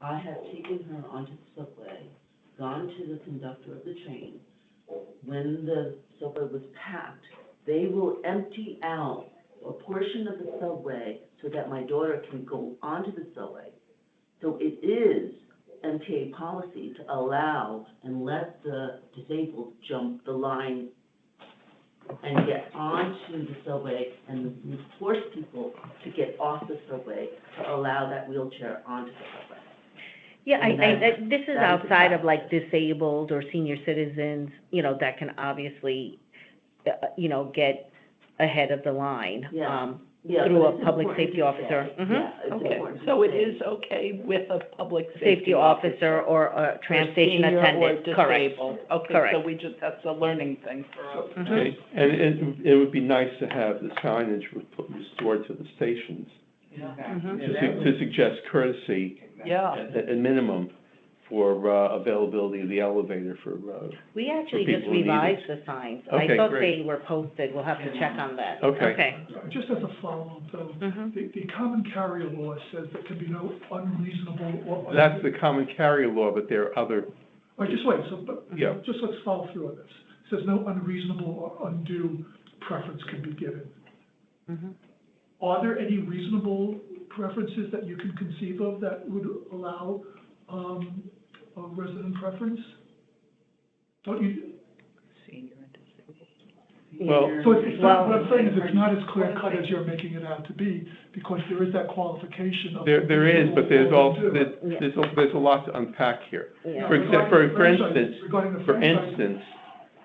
I have taken her onto the subway, gone to the conductor of the train. When the subway was packed, they will empty out a portion of the subway so that my daughter can go onto the subway. So it is MTA policy to allow and let the disabled jump the line and get onto the subway, and we force people to get off the subway to allow that wheelchair onto the subway. Yeah, And this is that is outside the of like disabled or senior citizens, that can obviously, get ahead of the line. Yeah. Yeah, Through but a it's public important safety to officer. say. Mhm. Yeah, it's okay, important to so it say. is okay with a public Safety officer or a tram or station senior attendant, or correct. disabled. Okay, Correct. so that's a learning thing for us. Okay, and it would be nice to have the signage restored to the stations to suggest courtesy Yeah. at minimum for availability of the elevator for We actually for just people who need it. revised the signs. I Okay, thought great. they were posted, we'll have to check on that. Okay. Just as a follow-up, though, Mhm. the common carrier law says there can be no unreasonable or. That's the common carrier law, but there are other, Just wait, but Yeah. just let's follow through on this. It says no unreasonable or undue preference can be given. Mhm. Are there any reasonable preferences that you can conceive of that would allow, a resident preference? Don't you, Senior and disabled. well, so it's not, what I'm saying is it's not as clear cut as you're making it out to be, because there is that qualification of. there is, but there's reasonable or also, undue. there's a lot to unpack here. Yeah. For instance, Regarding the for franchise- instance,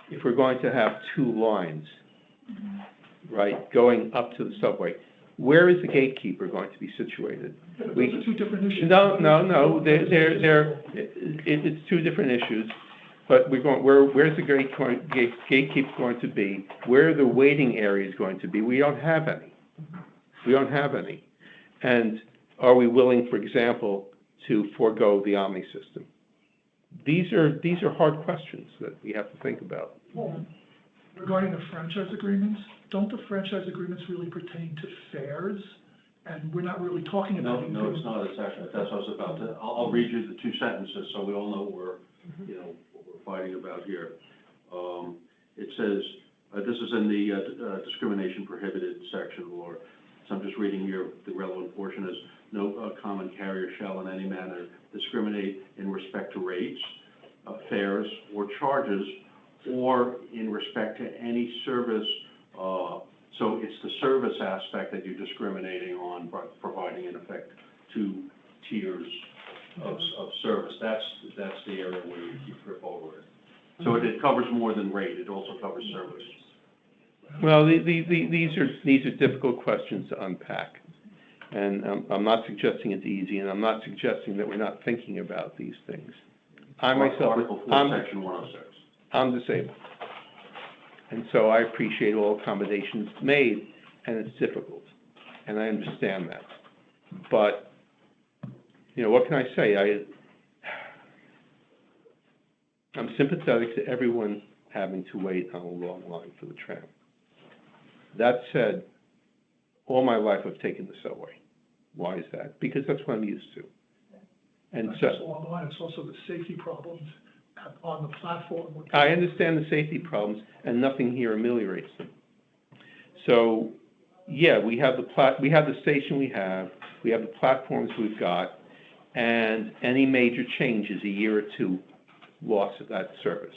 if we're going to have two lines, right, going up to the subway, where is the gatekeeper going to be situated? Yeah, but those are two different issues. It's two different issues, but where's the gatekeeper going to be? Where are the waiting areas going to be? We don't have any. We don't have any. And are we willing, for example, to forego the Omni system? These are hard questions that we have to think about. Regarding the franchise agreements, don't the franchise agreements really pertain to fares? And we're not really talking about. No, it's not, it's actually, that's what I was about to, I'll read you the two sentences so we all know what we're fighting about here. It says, this is in the discrimination prohibited section, or, so I'm just reading here, the relevant portion is, no common carrier shall in any manner discriminate in respect to rates, fares, or charges, or in respect to any service, so it's the service aspect that you're discriminating on by providing, in effect, two tiers of service. That's the area where you trip over it. So it covers more than rate, it also covers service. Well, these are difficult questions to unpack. And I'm not suggesting it's easy, and I'm not suggesting that we're not thinking about these things. I myself, Article 4, Section 106. I'm disabled. And so I appreciate all accommodations made, and it's difficult, and I understand that. But, what can I say? I'm sympathetic to everyone having to wait on a long line for the tram. That said, all my life I've taken the subway. Why is that? Because that's what I'm used to. And Not so, just along the line, it's also the safety problems on the platform. I understand the safety problems, and nothing here ameliorates them. So, yeah, we have the station we have the platforms we've got, and any major change is a year or two loss of that service.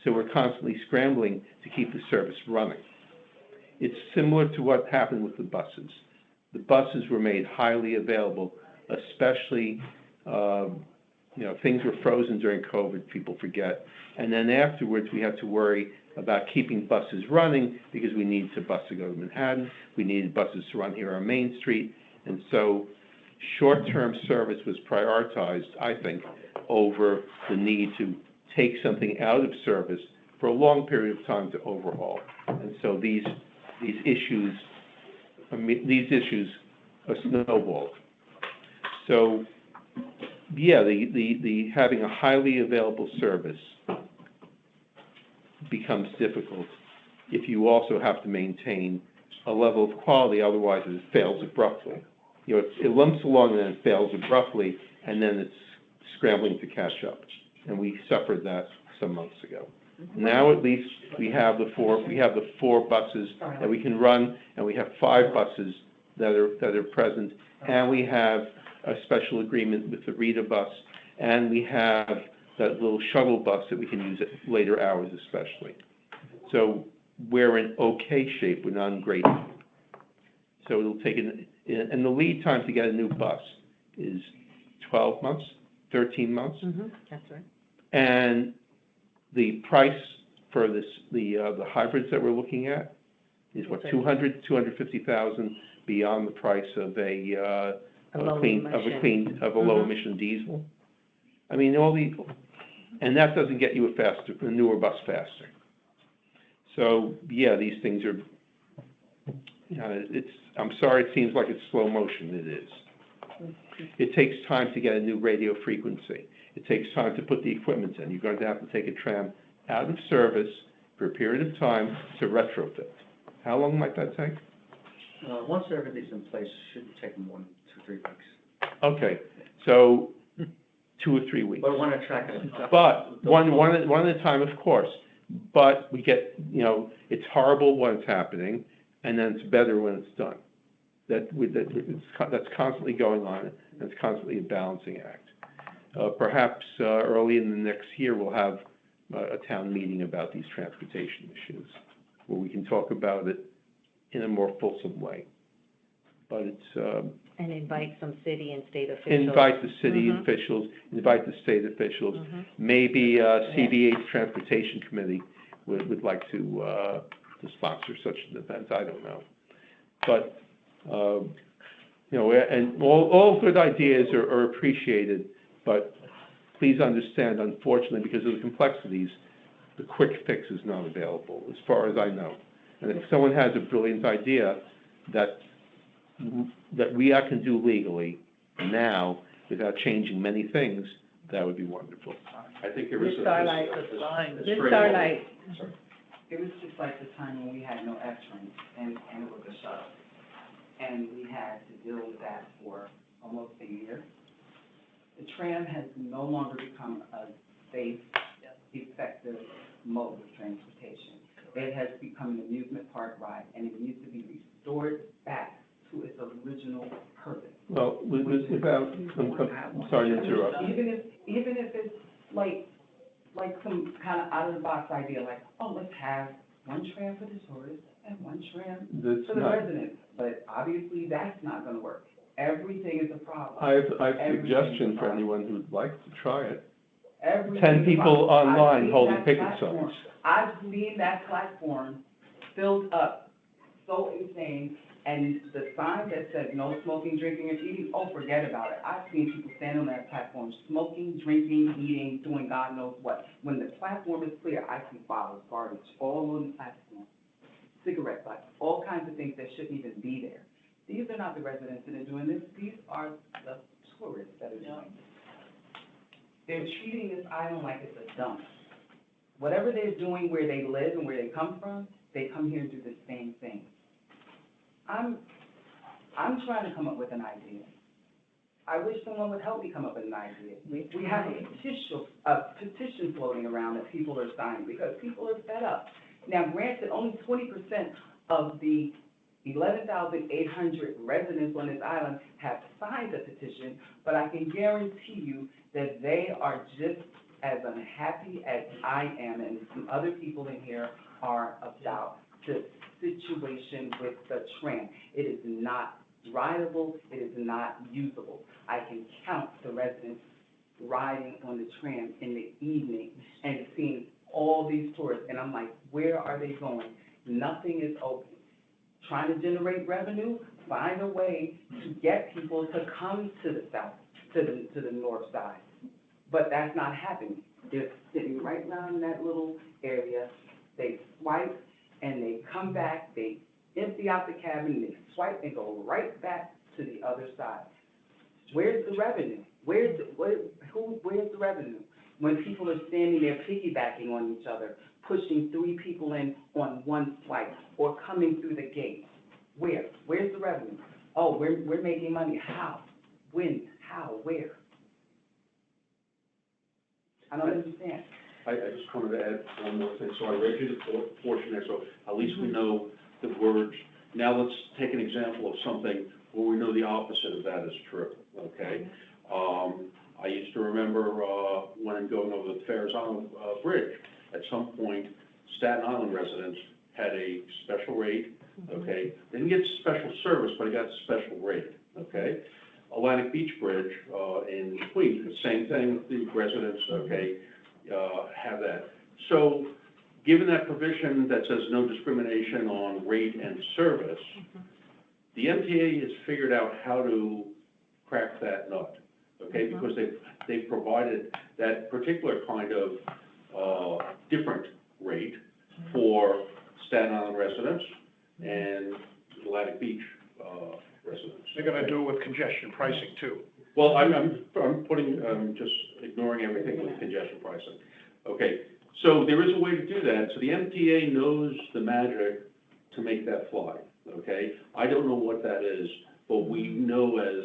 So we're constantly scrambling to keep the service running. It's similar to what happened with the buses. The buses were made highly available, especially, things were frozen during COVID, people forget. And then afterwards, we had to worry about keeping buses running because we needed a bus to go to Manhattan. We needed buses to run here on Main Street. And so short-term service was prioritized, I think, over the need to take something out of service for a long period of time to overhaul. And so these issues are snowballed. So yeah, the having a highly available service becomes difficult if you also have to maintain a level of quality, otherwise it fails abruptly. You know, it lumps along and then it fails abruptly, and then it's scrambling to catch up. And we suffered that some months ago. Now at least we have the four buses that we can run, and we have 5 buses that are present, and we have a special agreement with the Rita bus, and we have that little shuttle bus that we can use at later hours especially. So we're in okay shape, we're not in great. So it'll take, and the lead time to get a new bus is 12 months, 13 months. That's right. And the price for this, the hybrids that we're looking at is what, 250,000 beyond the price of a low emission diesel. I mean, and that doesn't get you a newer bus faster. So, yeah, these things are, I'm sorry, it seems like it's slow motion, it is. It takes time to get a new radio frequency. It takes time to put the equipment in. You're going to have to take a tram out of service for a period of time to retrofit. How long might that take? Once everything's in place, shouldn't take more than 2-3 weeks. Okay, so 2 or 3 weeks. But one at a track. But one at a time, of course. But we get, it's horrible when it's happening, and then it's better when it's done. That's constantly going on, and it's constantly a balancing act. Perhaps early in the next year, we'll have a town meeting about these transportation issues, where we can talk about it in a more fulsome way. But it's... and invite some city and state officials. Invite the city officials, invite the state officials. Maybe CBA's Transportation Committee would like to sponsor such an event, I don't know. But, and all good ideas are appreciated, but please understand, unfortunately, because of the complexities, the quick fix is not available, as far as I know. And if someone has a brilliant idea that we can do legally now without changing many things, that would be wonderful. I think there was Starlight. Ms. Starlight. It was just like the time when we had no F-train and it was a shuttle. And we had to deal with that for almost a year. The tram has no longer become a safe, effective mode of transportation. It has become an amusement park ride, and it needs to be restored back to its original purpose. Well, I'm sorry to interrupt. Even if it's like some kind of out of the box idea, like, oh, let's have one tram for the tourists and one tram for the residents. But obviously, that's not going to work. Everything is a problem. I have a suggestion for anyone who'd like to try it. 10 people online holding picket signs. I've seen that platform filled up, so insane, and the sign that says no smoking, drinking, and eating, oh, forget about it. I've seen people stand on that platform smoking, drinking, eating, doing God knows what. When the platform is clear, I see bottles, garbage, all on the platform, cigarette butts, all kinds of things that shouldn't even be there. These are not the residents that are doing this. These are the tourists that are doing this. They're treating this island like it's a dump. Whatever they're doing where they live and where they come from, they come here and do the same thing. I'm trying to come up with an idea. I wish someone would help me come up with an idea. We have a petition floating around that people are signing because people are fed up. Now, granted, only 20% of the 11,800 residents on this island have signed the petition, but I can guarantee you that they are just as unhappy as I am and some other people in here are about the situation with the tram. It is not rideable, it is not usable. I can count the residents riding on the tram in the evening and seeing all these tourists, and I'm like, where are they going? Nothing is open. Trying to generate revenue, find a way to get people to come to the south, to the north side. But that's not happening. They're sitting right around in that little area. They swipe and they come back, they empty out the cabin, they swipe and go right back to the other side. Where's the revenue? Where's the revenue? When people are standing there piggybacking on each other, pushing 3 people in on one flight, or coming through the gate. Where's the revenue? Oh, we're making money. How? When? How? Where? I don't understand. I just wanted to add one more thing, so I read you the portion there, so at least we know the words. Now let's take an example of something where we know the opposite of that is true, okay? I used to remember, when going over the Ferris Island, Bridge, at some point, Staten Island residents had a special rate, okay? They didn't get special service, but they got special rate, okay? Atlantic Beach Bridge, in Queens, the same thing, the residents, okay, have that. So, given that provision that says no discrimination on rate and service, the MTA has figured out how to crack that nut, okay? Because they've provided that particular kind of different rate for Staten Island residents and Atlantic Beach residents. They're gonna do it with congestion pricing too. Well, I'm putting, just ignoring everything with congestion pricing. Okay, so there is a way to do that, so the MTA knows the magic to make that fly, okay? I don't know what that is, but we know as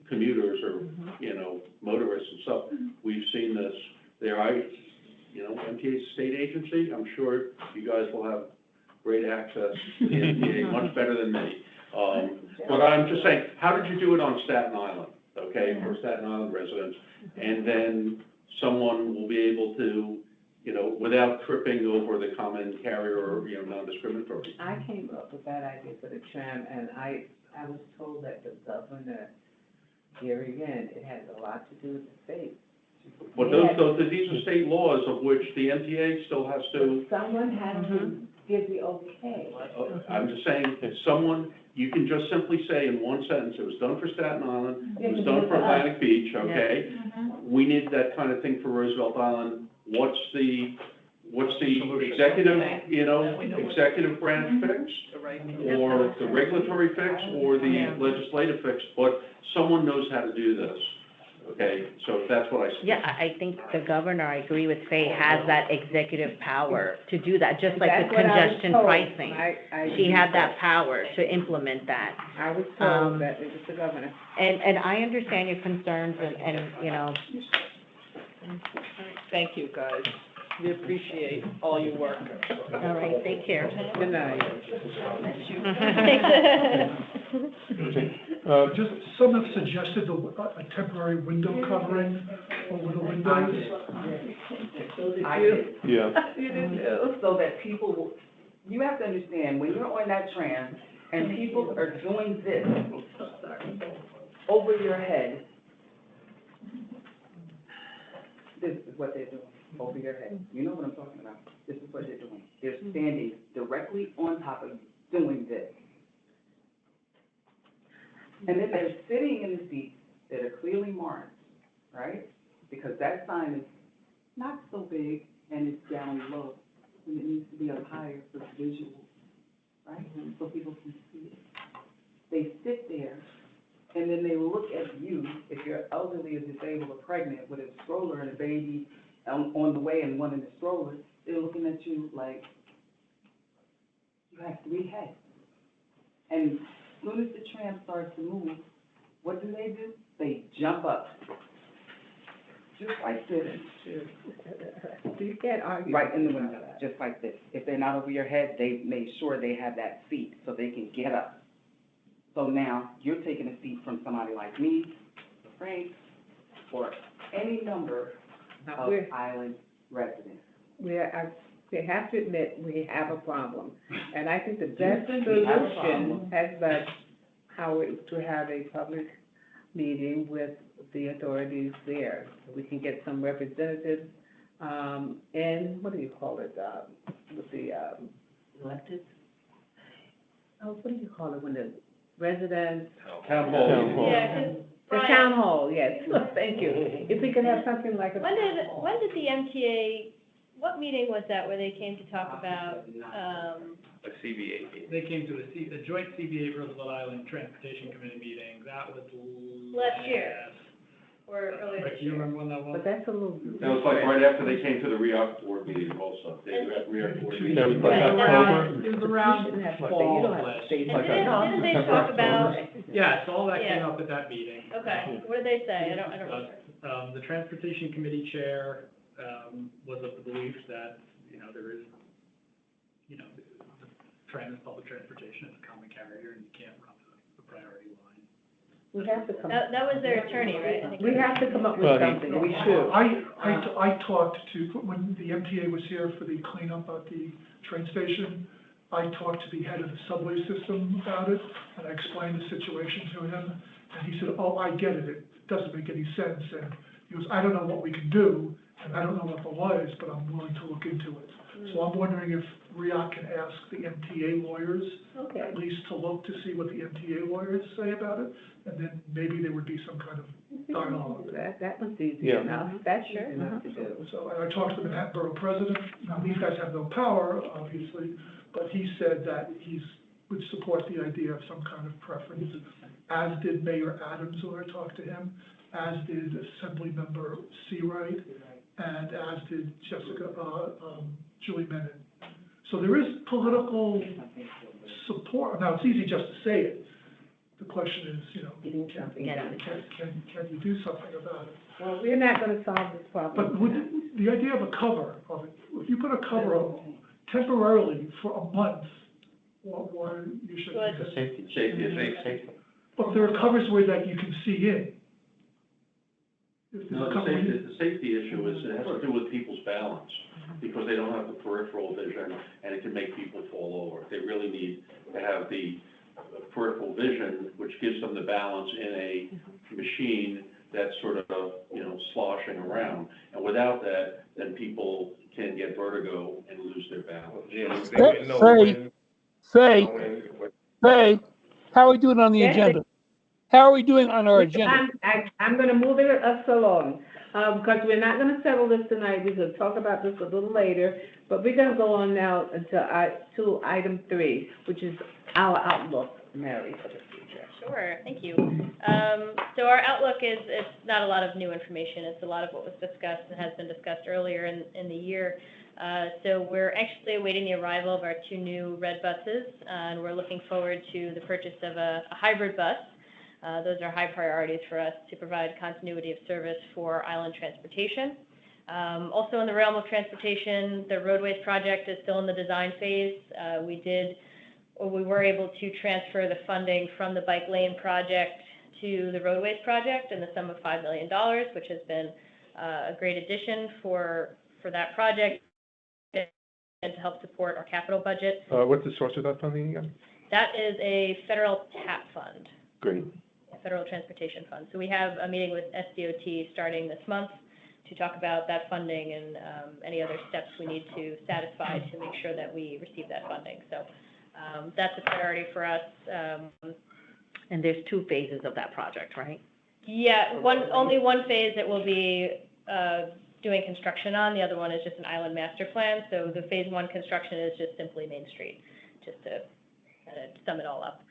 commuters or, you know, motorists and stuff, we've seen this there. MTA's a state agency, I'm sure you guys will have great access to the MTA, much better than me. But I'm just saying, how did you do it on Staten Island, okay, for Staten Island residents? And then someone will be able to, you know, without tripping over the common carrier or, you know, non-discriminatory. I came up with that idea for the tram, and I was told that the governor, here again, it has a lot to do with the state. But these are state laws of which the MTA still has to. Someone has to give the okay. I'm just saying, if someone, you can just simply say in one sentence, it was done for Staten Island, it was done for Atlantic Beach, okay? We need that kind of thing for Roosevelt Island. What's the executive, you know, executive branch fix? Or the regulatory fix, or the legislative fix, but someone knows how to do this, okay? So that's what I see. Yeah, I think the governor, I agree with Faye, has that executive power to do that, just like with congestion pricing. She had that power to implement that. I was told that it was the governor. And I understand your concerns and, you know. Thank you, guys. We appreciate all your work. All right, take care. Good night. Just, some have suggested a temporary window covering over the windows. I did. Yeah. You did too. So that people, you have to understand, when you're on that tram and people are doing this over your head, this is what they're doing, over your head. You know what I'm talking about. This is what they're doing. They're standing directly on top of you, doing this. And then they're sitting in the seats that are clearly marked, right? Because that sign is not so big and it's down low, and it needs to be up higher for visual, right? So people can see it. They sit there, and then they look at you, if you're elderly or disabled or pregnant with a stroller and a baby on the way and one in the stroller, they're looking at you like, you have 3 heads. And as soon as the tram starts to move, what do? They jump up. Just like this. You can't argue. Right in the window, just like this. If they're not over your head, they made sure they have that seat so they can get up. So now, you're taking a seat from somebody like me, Frank, or any number of island residents. We have to admit, we have a problem. And I think the best solution has been to have a public meeting with the authorities there. We can get some representatives, and what do you call it, with the, Elected? oh, what do you call it, when the residents? Town hall. Yeah, 'cause The Brian- town hall, yes, thank you. If we could have something like a. When did the MTA, what meeting was that where they came to talk about, a CBA meeting. They came to a joint CBA Roosevelt Island Transportation Committee meeting, that was Last year. Or earlier Right, this do you year. remember when that was? But that's a little. That was like right after they came to the REAC board meeting also. They were at REAC board meeting. That was like October. It was around fall of last year. And didn't they talk about, Yeah, so all that came Yeah. up at that meeting. okay, what did they say? I don't remember. The Transportation Committee Chair, was of the belief that, there is, the tram is public transportation, it's a common carrier, and you can't run the priority line. We have to come. That was their attorney, right? I think. We have to come up with Well, something, we should. I talked to, when the MTA was here for the cleanup at the train station, I talked to the head of the subway system about it, and I explained the situation to him, and he said, oh, I get it, it doesn't make any sense, and he goes, I don't know what we can do, and I don't know what the law is, but I'm willing to look into it. So I'm wondering if REAC can ask the MTA lawyers, Okay. at least to look to see what the MTA lawyers say about it, and then maybe there would be some kind of dialogue. That was easy Yeah. enough, that's Sure. easy enough to do. So, and I talked to the Manhattan Borough President, now these guys have no power, obviously, but he said that would support the idea of some kind of preference, as did Mayor Adams when I talked to him, as did Assemblymember Seawright, and as did Julie Menon. So there is political support, now it's easy just to say it, the question is, Getting something done. can you do something about it? Well, we're not gonna solve this But problem. would, the idea of a cover, of it, if you put a cover on temporarily for a month, or you should. Good. Safety. But there are covers where that you can see in. If there's No, a the cover safety, in- the safety issue is, it has to do with people's balance, because they don't have the peripheral vision, and it can make people fall over. They really need to have the peripheral vision, which gives them the balance in a machine that's sort of, sloshing around. And without that, then people can get vertigo and lose their balance. Yeah, they Faye, wouldn't know when- Faye, how are we doing on the Yes, agenda? How are we doing on our agenda? I'm gonna move us along, because we're not gonna settle this tonight, we're gonna talk about this a little later, but we're gonna go on now to item 3, which is our outlook, Mary, for the future. Sure, thank you. So our outlook is, it's not a lot of new information, it's a lot of what was discussed and has been discussed earlier in the year. So we're anxiously awaiting the arrival of our 2 new red buses, and we're looking forward to the purchase of a hybrid bus. Those are high priorities for us to provide continuity of service for island transportation. Also in the realm of transportation, the roadways project is still in the design phase. We were able to transfer the funding from the bike lane project to the roadways project in the sum of $5 million, which has been a great addition for that project and to help support our capital budget. What's the source of that funding again? That is a federal TAP fund. Great. Federal Transportation Fund. So we have a meeting with SDOT starting this month to talk about that funding and any other steps we need to satisfy to make sure that we receive that funding. So that's a priority for us. And there's 2 phases of that project, right? Yeah, only one phase that we'll be doing construction on. The other one is just an island master plan. So the phase 1 construction is just simply Main Street, just to sum it all up.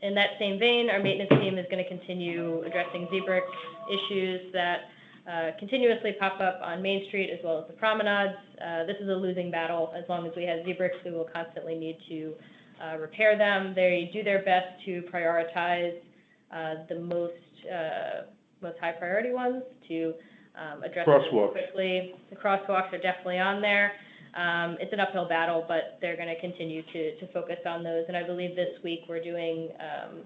In that same vein, our maintenance team is going to continue addressing ZBRIC issues that continuously pop up on Main Street as well as the promenades. This is a losing battle. As long as we have ZBRICs, we will constantly need to repair them. They do their best to prioritize the most high priority ones to address them quickly. The crosswalks are definitely on there. It's an uphill battle, but they're going to continue to focus on those. And I believe this week we're doing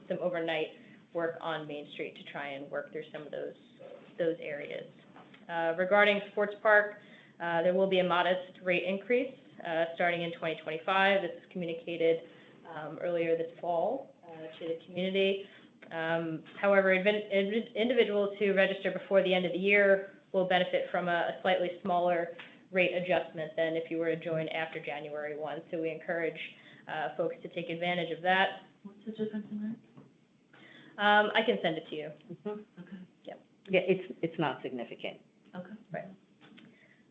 some overnight work on Main Street to try and work through some of those areas. Regarding Sports Park, there will be a modest rate increase starting in 2025. This was communicated earlier this fall to the community. However, individuals who register before the end of the year will benefit from a slightly smaller rate adjustment than if you were to join after January 1. So we encourage folks to take advantage of that. What's the difference in that? I can send it to you. Okay. Yep. Yeah, it's not significant. Okay. Right.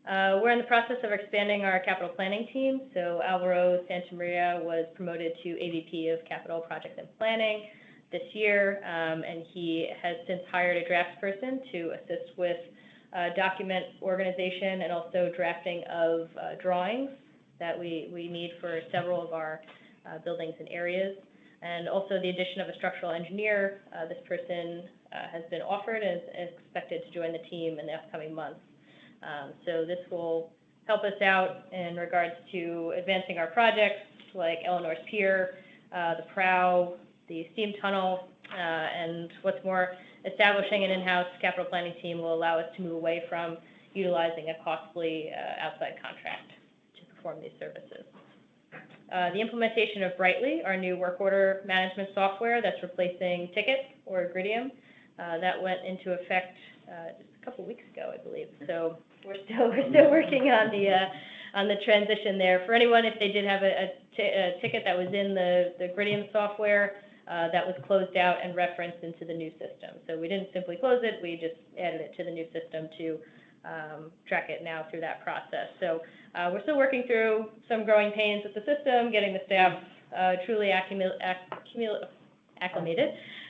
We're in the process of expanding our capital planning team. So Alvaro Santamaria was promoted to AVP of Capital Project and Planning this year, and he has since hired a draftsperson to assist with document organization and also drafting of drawings that we need for several of our buildings and areas. And also the addition of a structural engineer. This person has been offered and is expected to join the team in the upcoming months. So this will help us out in regards to advancing our projects like Eleanor's Pier, the Prow, the steam tunnel, and what's more, establishing an in-house capital planning team will allow us to move away from utilizing a costly outside contract to perform these services. The implementation of Brightly, our new work order management software that's replacing Ticket or Gridium, that went into effect just a couple weeks ago, I believe. So we're still working on the transition there. For anyone, if they did have a ticket that was in the Gridium software, that was closed out and referenced into the new system. So we didn't simply close it, we just added it to the new system to track it now through that process. So we're still working through some growing pains with the system, getting the staff truly acclimated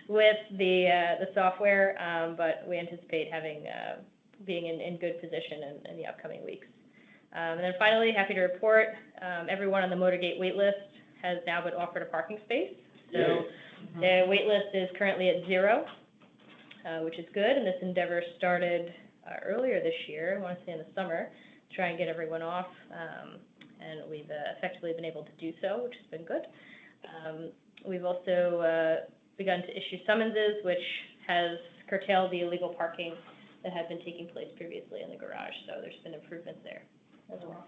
with the software, but we anticipate having being in good position in the upcoming weeks. And then finally, happy to report everyone on the Motorgate waitlist has now been offered a parking space. So the waitlist is currently at 0, which is good, and this endeavor started earlier this year, I want to say in the summer, to try and get everyone off, and we've effectively been able to do so, which has been good. We've also begun to issue summonses, which has curtailed the illegal parking that had been taking place previously in the garage, so there's been improvements there as well.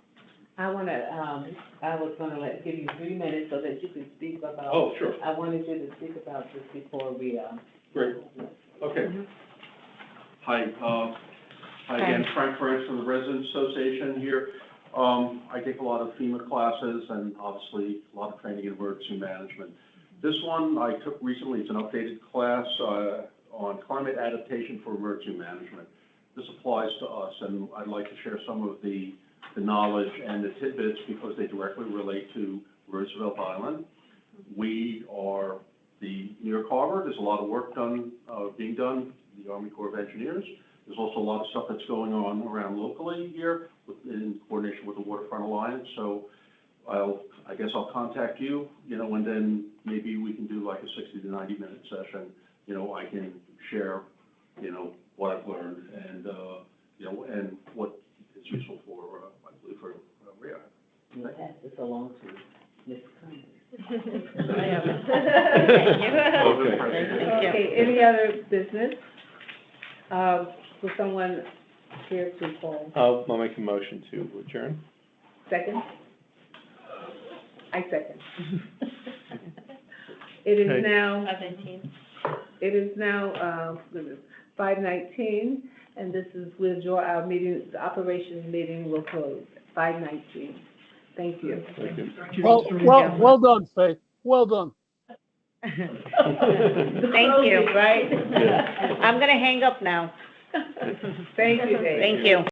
I was gonna give you 3 minutes so that you can speak about. Oh, sure. I wanted you to speak about this before we, Great. Okay. Hi, hi again, Frank Ferentz from the Residents Association here. I take a lot of FEMA classes and obviously a lot of training in emergency management. This one I took recently, it's an updated class on climate adaptation for emergency management. This applies to us, and I'd like to share some of the knowledge and the tidbits because they directly relate to Roosevelt Island. We are the New York Harbor. There's a lot of work being done, the Army Corps of Engineers. There's also a lot of stuff that's going on around locally here in coordination with the Waterfront Alliance. So I guess I'll contact you, and then maybe we can do like a 60 to 90 minute session. I can share, what I've learned and, and what is useful for, I believe, for REI. You'll pass this along to Ms. Cummings. I am. Thank you. Okay, any other business? Will someone care to call? I'll make a motion to adjourn. Second? I second. It is now. 5:19. It is now 5:19, and this is, we'll draw our meeting, the operations meeting will close, 5:19. Thank you. Thank you. Well done, Faith. Well done. Thank you. Right? I'm gonna hang up now. Thank you, Dave. Thank you.